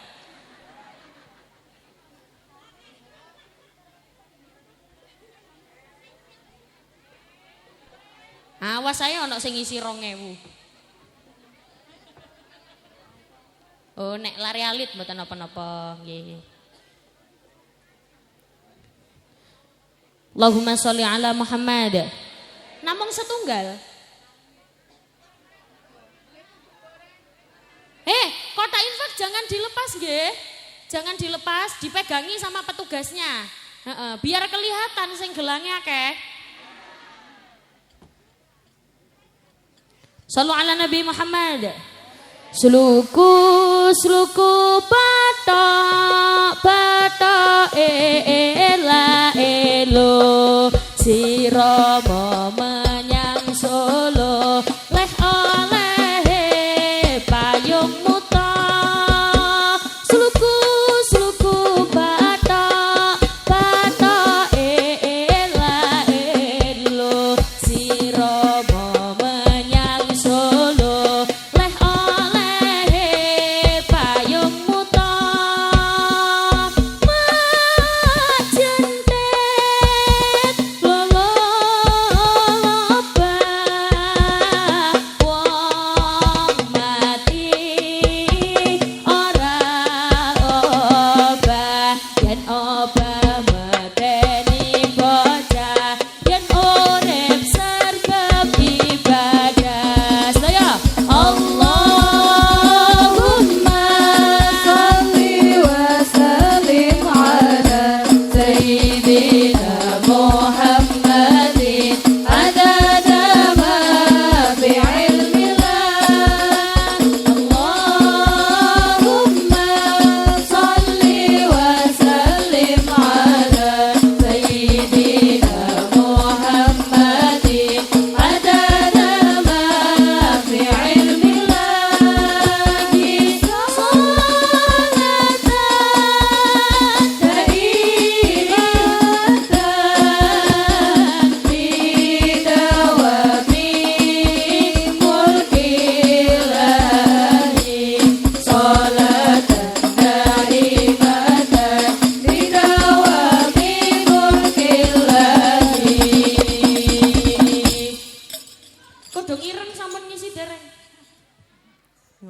Awas saya ono sing ngisi 2.000. Oh nek lari alit mboten napa-napa nggih. Allahumma sholli ala Muhammad. Namung setunggal. Kotak infak jangan dilepas nggih. Jangan dilepas, dipegangi sama petugasnya. Biar kelihatan sing gelange akeh. Shallu ala Nabi Muhammad. Sluku batok ela elo sira menyang Solo leh oleh payung muta sluku batok ela elo sira menyang Solo leh oleh payung muta majentet lolo wong mati ora obah yen obah medeni bocah yen urip sergap ibadah saya Allahumma sholli wa sallim ala sayyidina Muhammadin adada ma bi'ilmillah Allahumma sholli wa sallim ala sayyidina Muhammadin adada ma bi'ilmillah Kodong ireng sampun ngisi dereng.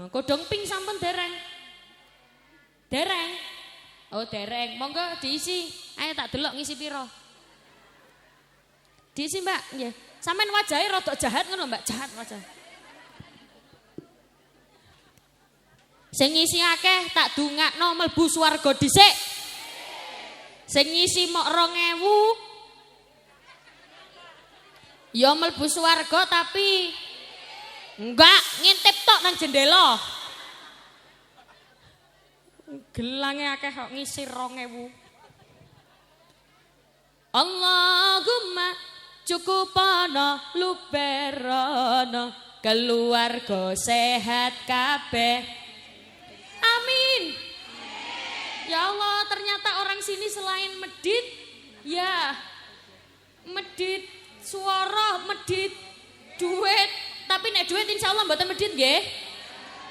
Kodong pink sampun dereng. Dereng. Oh dereng, monggo diisi. Ayo tak delok ngisi piro. Diisi Mbak, nggih. Sampeyan wajahe rada jahat ngono Mbak, jahat wajah. Sing ngisi akeh tak dungakno mlebu swarga dhisik. Sing ngisi mok 2.000 ya mlebu swarga tapi enggak ngintip tok nang jendela. Gelange akeh kok ngisi 2.000. Allahumma cukupana luberono keluarga sehat kabeh. Amin. Ya Allah, ternyata orang sini selain medit, ya medit suara, medit duit. Tapi nek duit insya Allah mboten medit nggih.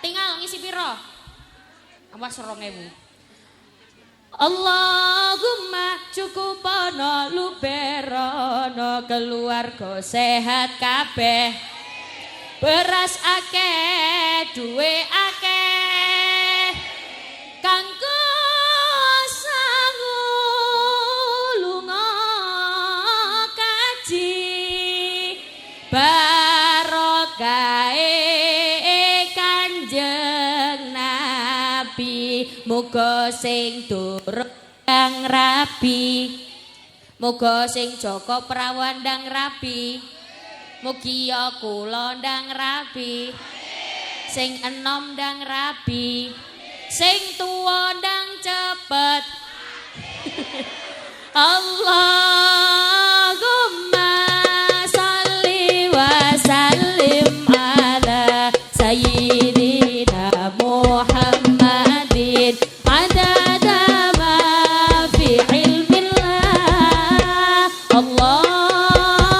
Tinggal ngisi piro? Awas 2.000. Allahumma cukupana luberono keluarga sehat kabeh. Beras akeh, duwe akeh. Kanggo sangu lunga kaji. Barokahe Kanjeng Nabi, muga sing durung rabi, muga sing Joko Prawandang rabi. Mugi ya kula ndang rabi. Sing enom ndang rabi. Sing tuwa ndang cepet. Allahumma sholli wa sallim ala sayyidina Muhammadin adada ma fi ilmillah. Allahumma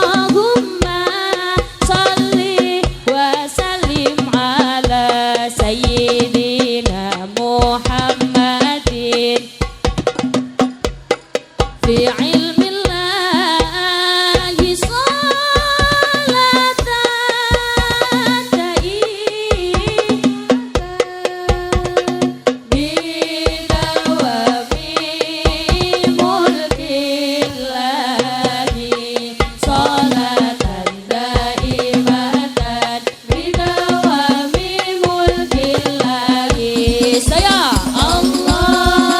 sholli wa sallim ala sayyidina Muhammadin fi ilmillahi sholatan daimatan bidawami mulkillahi sholatan daimatan bidawami mulkillahi. Saya Allahumma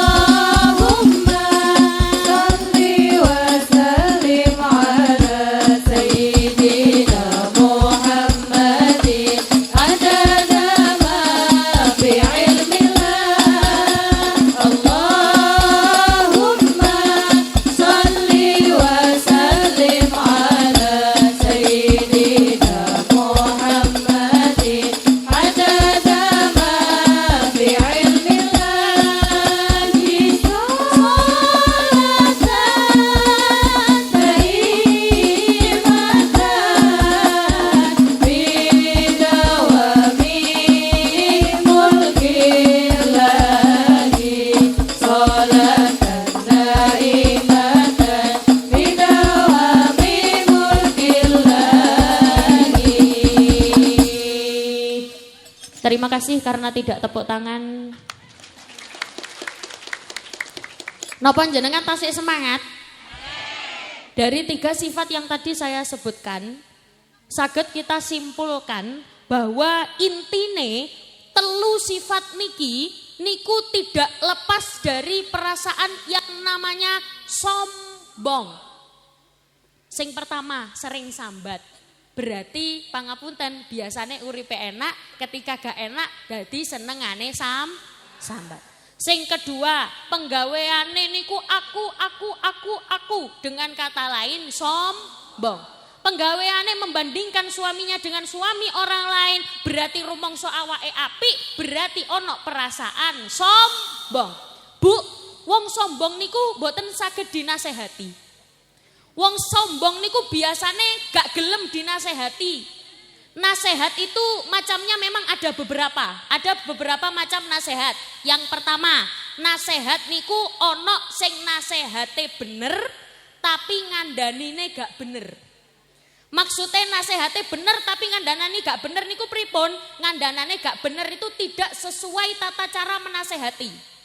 sholli wa sallim ala sayyidina Muhammadin adada ma fi ilmillah. Allahumma sholli wa sallim ala sayyidina Muhammadin adada ma fi ilmillahi sholatan daimatan bidawami mulkillahi sholatan daimatan bidawami mulkillahi. Terima kasih karena tidak tepuk tangan. Napa jenengan tasik semangat? Dari 3 sifat yang tadi saya sebutkan, saged kita simpulkan bahwa intine telu sifat niki niku tidak lepas dari perasaan yang namanya sombong. Sing pertama sering sambat. Berarti pangapunten biasane uripe enak, ketika gak enak dadi senengane sambat. Sing kedua, penggaweane niku aku. Dengan kata lain sombong. Penggaweane membandingkan suaminya dengan suami orang lain, berarti rumangsa awake apik, berarti ono perasaan sombong. Bu, wong sombong niku mboten saged dinasehati. Wong sombong niku biasane gak gelem dinasehati. Nasehat itu macamnya memang ada beberapa. Ada beberapa macam nasehat. Yang pertama, nasehat niku ono sing nasehate bener tapi ngandanine gak bener. Maksudnya nasehate bener tapi ngandanane gak bener niku pripun? Ngandanane gak bener itu tidak sesuai tata cara menasehati.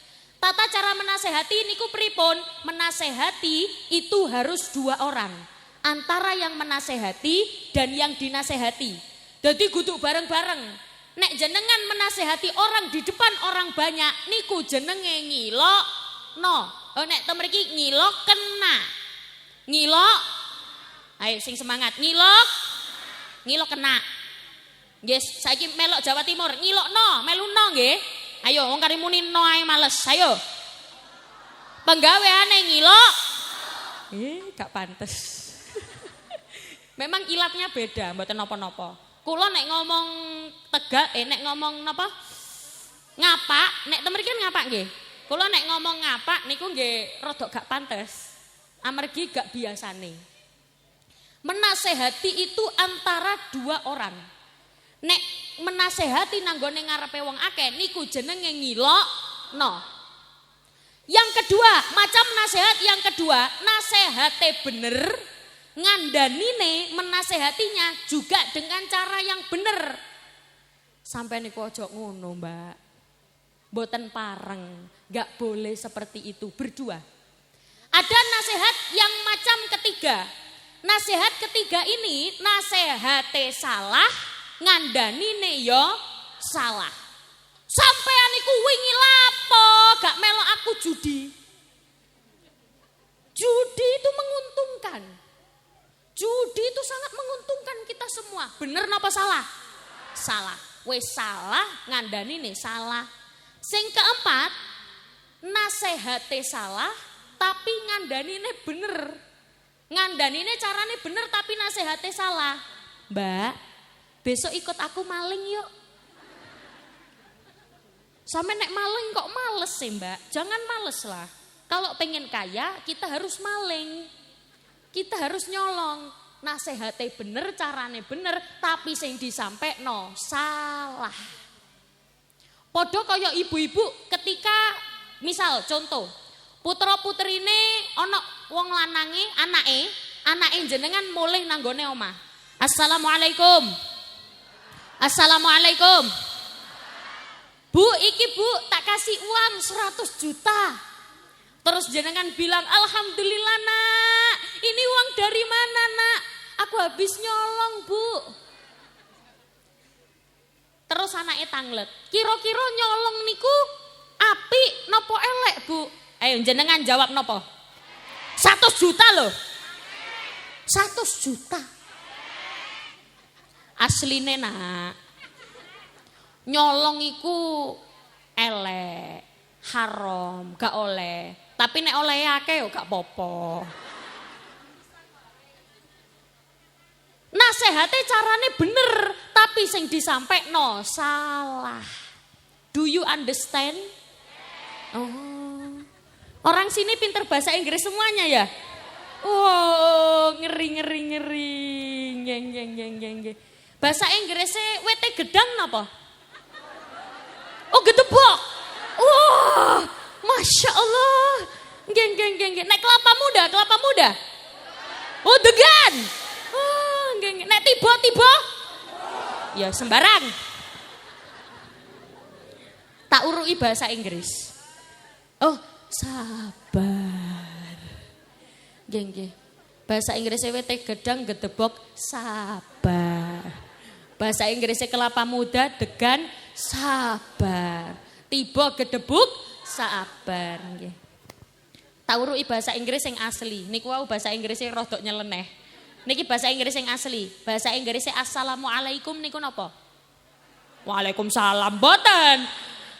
Tata cara menasehati niku pripun? Menasehati itu harus 2 orang. Antara yang menasehati dan yang dinasehati. Jadi kudu bareng-bareng. Nek jenengan menasehati orang di depan orang banyak niku jenenge ngilok no. Nek temriki ngilok kena. Ngilok. Ayo sing semangat. Ngilok kena. Nggih, saiki melok Jawa Timur. Ngilok no, melu no nggih. Ayo wong kari muni no ae males. Ayo. Penggaweane ngilok. Gak pantes. Memang ilatnya beda, mboten napa-napa. Kula nek ngomong tegak, nek ngomong napa? Ngapak, nek temen kan ngapak nggih. Kula nek ngomong ngapak niku nggih rada gak pantes. Amargi gak biasane. Menasehati itu antara 2 orang. Nek menasehati nanggone ngarepe wong akeh niku jenenge ngilokno. Yang kedua, macam nasihat yang kedua, nasehate bener, ngandanine menasehatinya juga dengan cara yang bener. Sampai niku ojo ngono, Mbak. Boten pareng, gak boleh seperti itu berdua. Ada nasihat yang macam ketiga. Nasihat ketiga ini nasehate salah, ngandanine yo salah. Sampean iku wingi lapo gak melok aku judi. Judi itu menguntungkan. Judi itu sangat menguntungkan kita semua. Bener napa salah? Salah. Wes salah ngandani nih salah. Sing keempat, nasehate salah tapi ngandani nih bener. Ngandani nih carane bener tapi nasehate salah. Mbak, besok ikut aku maling yuk. Sampai nek maling kok males sih mbak? Jangan males lah. Kalau pengen kaya kita harus maling. Kita harus nyolong. Nasehate bener, carane bener, tapi sing disampekno salah. Podo kaya ibu-ibu ketika misal contoh putra putrine ana wong lanange anake jenengan mulih nanggone omah. Assalamualaikum. Assalamualaikum. Bu, iki bu tak kasih uang 100 juta. Terus jenengan bilang, alhamdulillah nak, ini uang dari mana nak? Aku habis nyolong bu. Terus anaknya tanglet, kira-kira nyolong niku api nopo elek bu? Ayo jenengan jawab nopo? 100 juta loh. 100 juta. Asline nak, nyolong iku elek, haram, gak oleh. Tapi nek oleh akeh yo gak popo. Nasehate carane bener, tapi sing disampekno salah. Do you understand? Oh. Orang sini pinter bahasa Inggris semuanya ya? Wow, ngeri. Geng. Bahasa Inggrisnya WT gedang napa? Oh, gedebok. Wah, Masya Allah. Geng. Nek kelapa muda. Oh, degan. Oh, geng. Nek tiba. Ya, sembarang. Tak urui bahasa Inggris. Oh, sabar. Geng. Bahasa Inggrisnya WT gedang, gedebok, sabar. Bahasa Inggrisnya kelapa muda, degan, sabar. Tiba gedebuk, sabar. Nggih. Tawurui bahasa Inggris yang asli. Niku wau bahasa Inggrisnya rodok nyeleneh. Niki bahasa Inggris yang asli. Bahasa Inggrisnya assalamualaikum niku napa? Waalaikumsalam boten.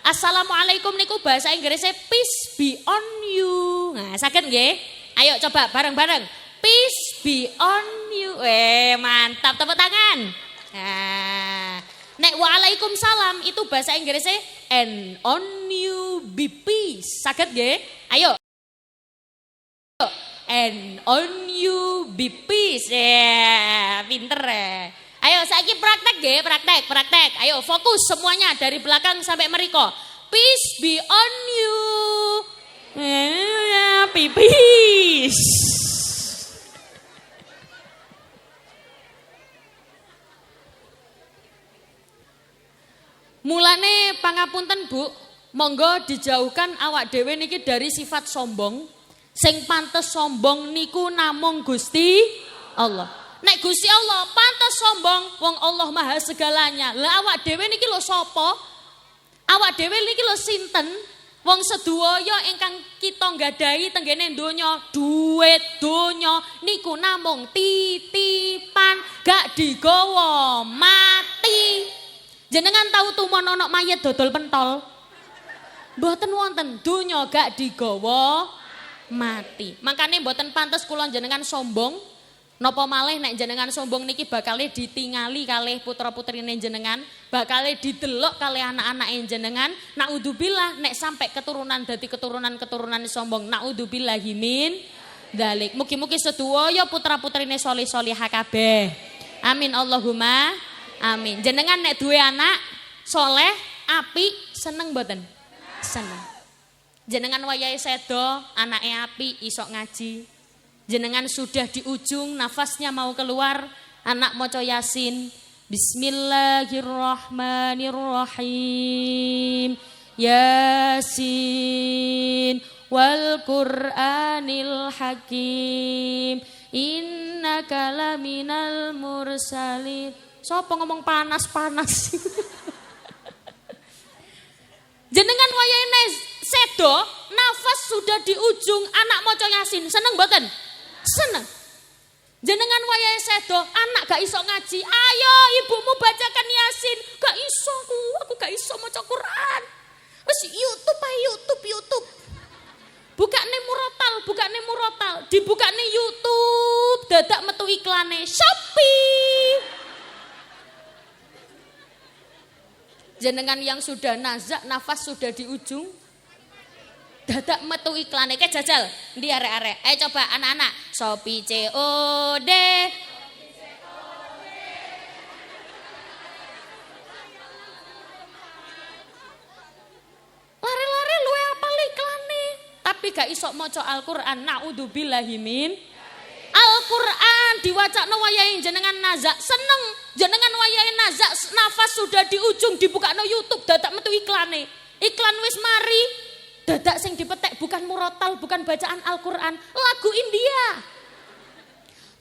Assalamualaikum niku bahasa Inggrisnya peace be on you. Nah, saged nggih? Ayo coba bareng-bareng. Peace be on you. Mantap, tepuk tangan. Nah, nek waalaikumsalam itu bahasa Inggrisnya and on you be peace. Saged nggih? Ayo. And on you be peace. Pinter ya. Ayo saiki praktek nggih, praktek. Ayo fokus semuanya dari belakang sampai meriko. Peace be on you. Peace. Mulane pangapunten Bu, monggo dijauhkan awak dhewe niki dari sifat sombong. Sing pantes sombong niku namung Gusti Allah. Nek Gusti Allah pantes sombong, wong Allah Maha segalanya. Lah awak dhewe niki lho sapa? Awak dhewe niki lho sinten? Wong sedaya ingkang kita nggadahi tenggene donya, duit donya niku namung titipan, gak digawa mati. Jenengan tahu tumon ana mayit dodol pentol? Mboten wonten, donya gak digawa mati. Makane mboten pantes kula jenengan sombong. Napa malih nek jenengan sombong niki bakale ditingali kalih putra-putrine jenengan, bakale didelok kalih anak-anake jenengan. Naudzubillah nek sampai keturunan dadi keturunan sombong. Naudzubillahi min dzalik. Mugi-mugi sedaya putra-putrine solih-solihah kabeh. Amin Allahumma amin. Jenengan nek duwe anak soleh, apik, seneng mboten? Seneng. Jenengan wayahe sedo, anake apik, iso ngaji. Jenengan sudah di ujung, nafasnya mau keluar, anak maca Yasin. Bismillahirrahmanirrahim. Yasin wal Qur'anil Hakim. Innaka laminal mursalin. Sopo ngomong panas-panas. Jenengan wayahe sedo, nafas sudah di ujung, anak maca Yasin. Seneng mboten? Seneng. Jenengan wayahe sedo, anak gak iso ngaji. Ayo ibumu bacakan Yasin. Gak iso aku gak iso maca Quran. Wis YouTube. Bukane murotal, dibukane YouTube, dadak metu iklane Shopee. Jenengan yang sudah nazak, nafas sudah di ujung, dadak metu iklane ke jajal. Ndi arek-arek? Ayo coba anak-anak. Shopee COD. Lare-lare luwe apal iklane, tapi gak iso maca Al-Qur'an. Naudzubillahi min. Al-Qur'an diwacana wayahe jenengan nazak, seneng. Jenengan wayahe nazak, nafas sudah di ujung, dibukakno YouTube, dadak metu iklane. Iklan wis mari, dadak sing dipetek bukan murotal, bukan bacaan Al-Qur'an, lagu India.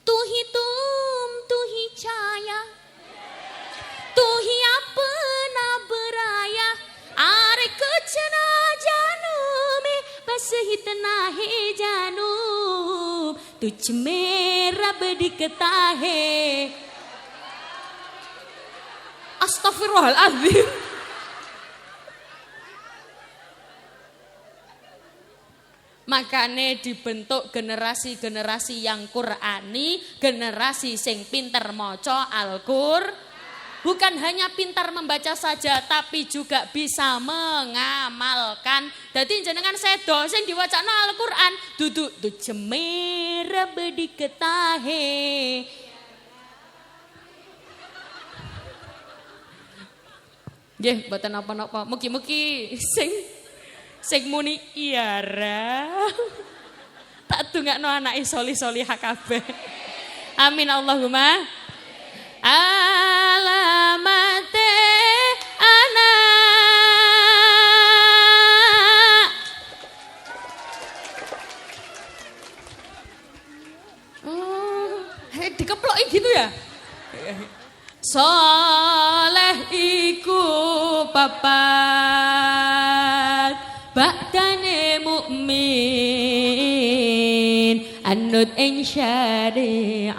Tuhi cahaya, tuhi apna beraya, are kechana janume bas hitna he janum, तुझ में रब दिखता है. Astagfirullahaladzim. Makanya dibentuk generasi-generasi yang Qur'ani, generasi sing pinter maca Al-Qur'an. Bukan hanya pintar membaca saja, tapi juga bisa mengamalkan. Jadi jenengan sedo sing diwacana Al-Qur'an, duduk tu cemera bediketahe. Nggih, mboten napa-napa. Mugi-mugi sing muni iya ra. Tak dongakno anake solih-solihah kabeh. Amin Allahumma. Alamate anak. Dikeploki gitu ya. Soleh iku papat ba'dane mukmin anut ing syariat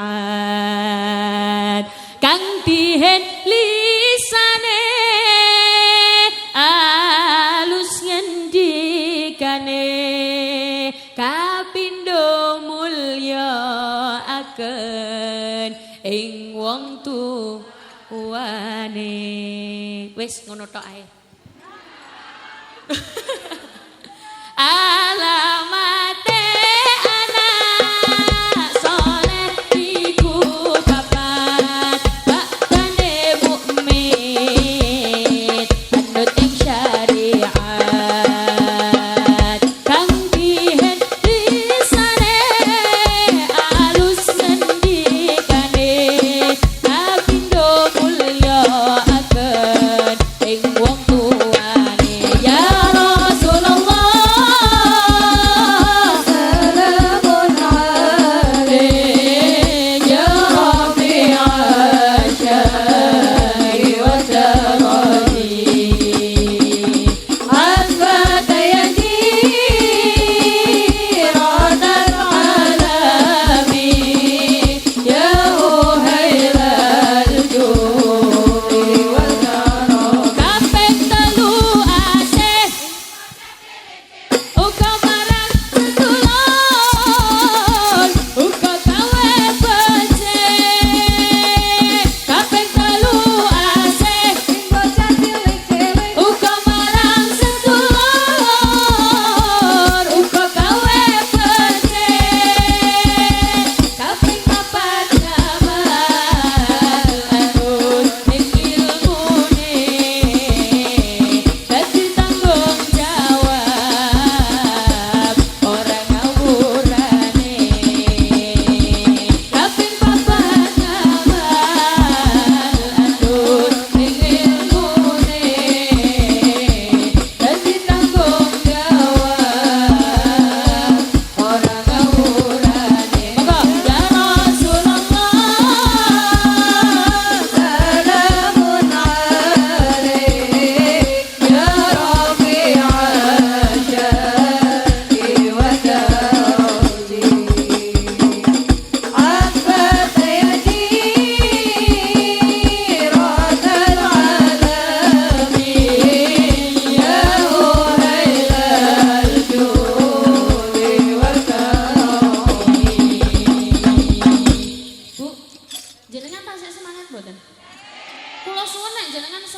kang dihen lisane alus ngendikane kapindo mulya aken ing wong tuwane. Wis ngono tok ae. Alamate ya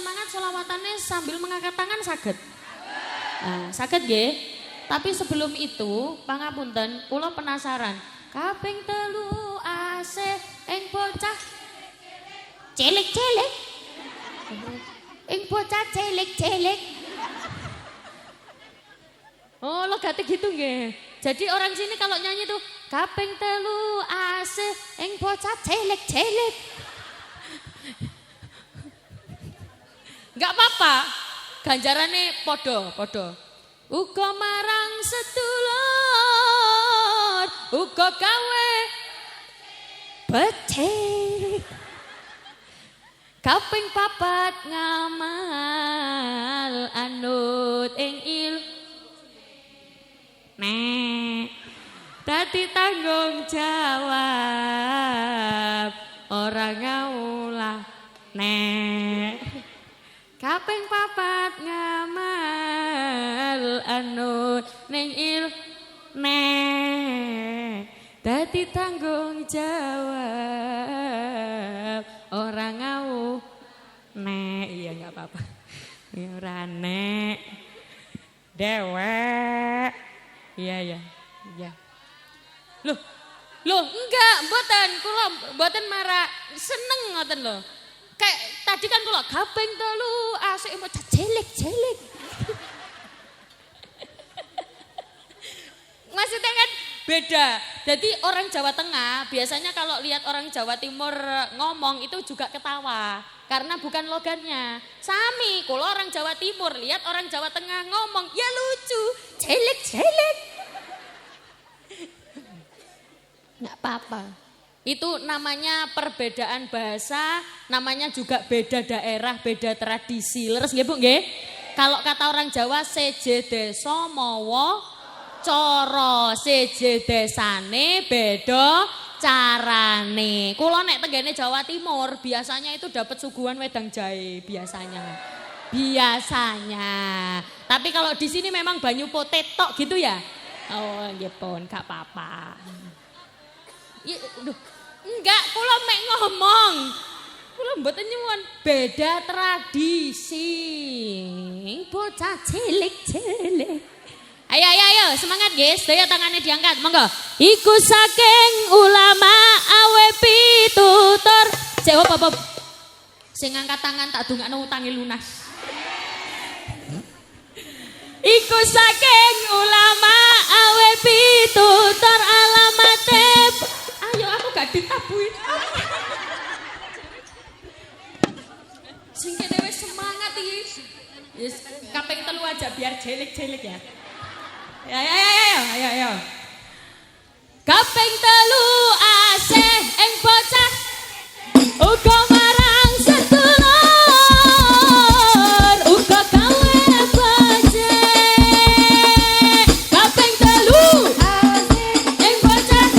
semangat solawatannya sambil mengangkat tangan saged. Nah, saged nggih. Tapi sebelum itu, pangapunten, kula penasaran. Kaping 3 asih ing bocah cilik-cilik. Ing bocah cilik-cilik. Oh, logatnya gitu nggih. Jadi orang sini kalau nyanyi tuh kaping 3 asih ing bocah cilik-cilik. Enggak apa-apa. Ganjarane podo. Uga marang sedulur, uga gawe becik. Kaping 4 ngamal anut ing dadi tanggung jawab orang ngaulah kaping 4 ngamal anut ning dadi tanggung jawab orang ngau iya enggak apa-apa ya ora nek dewek iya Loh enggak mboten kula mboten marah seneng ngoten lho kayak tadi kan kula kaping 3 asik bocah cilik maksudnya kan beda. Jadi orang Jawa Tengah biasanya kalau lihat orang Jawa Timur ngomong itu juga ketawa. Karena bukan logannya. Sami, kalau orang Jawa Timur lihat orang Jawa Tengah ngomong ya lucu. Cilik. Nggak apa-apa. Itu namanya perbedaan bahasa, namanya juga beda daerah, beda tradisi. Leres nggih Bu nggih? Kalau kata orang Jawa seje desa mawa cara seje desane beda carane. Kula nek tenggene Jawa Timur biasanya itu dapat suguhan wedang jahe biasanya. Tapi kalau di sini memang banyu potetok gitu ya. Oh nggih pun gak apa-apa. Enggak, kula mek ngomong. Kula mboten nyuwun beda tradisi. Bocah cilik-cilik. Ayo, semangat guys, daya tangannya diangkat, monggo. Iku saking ulama awe pitutur. Cek apa? Sing ngangkat tangan tak dongakno utange lunas. Iku saking ulama awe pitutur alamate. Ayo aku gak ditabuin. Sing kene wis semangat iki. Yes, kaping 3 aja biar jelik-jelik ya. Ayo. Kaping 3 asih ing bocah uga marang sedulur uga gawe becik. Kaping 3 asih ing bocah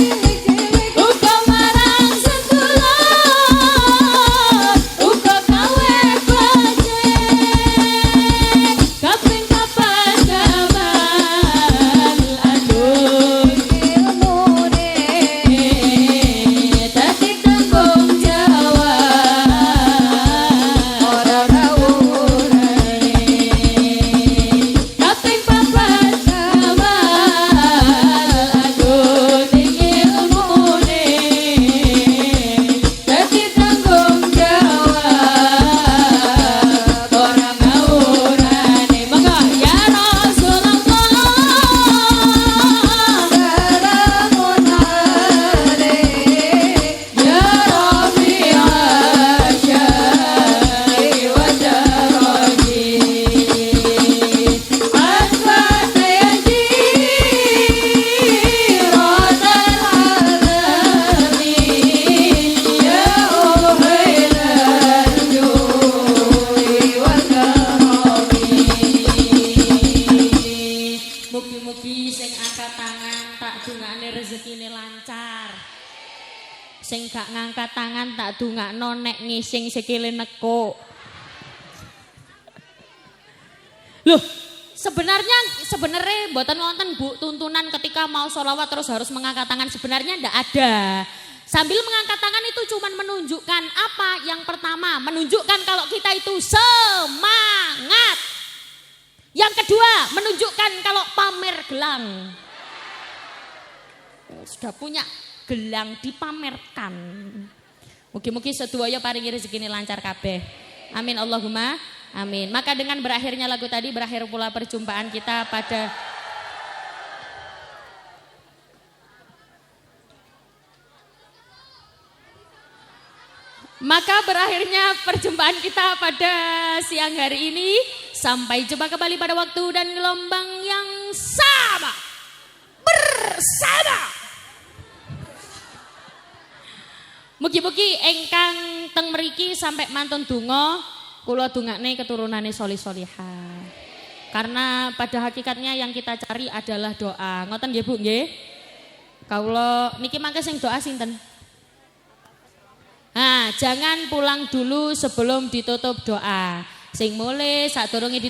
uga marang sedulur uga gawe becik. Kaping 4 sing gak ngangkat tangan tak dongakno nek ngising sikile nekuk. Loh, sebenarnya mboten wonten Bu tuntunan ketika mau sholawat terus harus mengangkat tangan, sebenarnya ndak ada. Sambil mengangkat tangan itu cuman menunjukkan apa? Yang pertama, menunjukkan kalau kita itu semangat. Yang kedua, menunjukkan kalau pamer gelang. Sudah punya gelang dipamerkan. Mugi-mugi sedaya paringi rezekine lancar kabeh. Amin Allahumma amin. Maka dengan berakhirnya lagu tadi berakhir pula perjumpaan kita pada siang hari ini. Sampai jumpa kembali pada waktu dan gelombang yang sama. Bersama. Mugi-mugi engkang teng mriki sampai mantun donga, kula dongakne keturunane solih-solihah. Karena pada hakikatnya yang kita cari adalah doa. Ngoten nggih Bu nggih? Kawula niki mangke sing doa sinten? Nah, jangan pulang dulu sebelum ditutup doa. Sing mulai sadurunge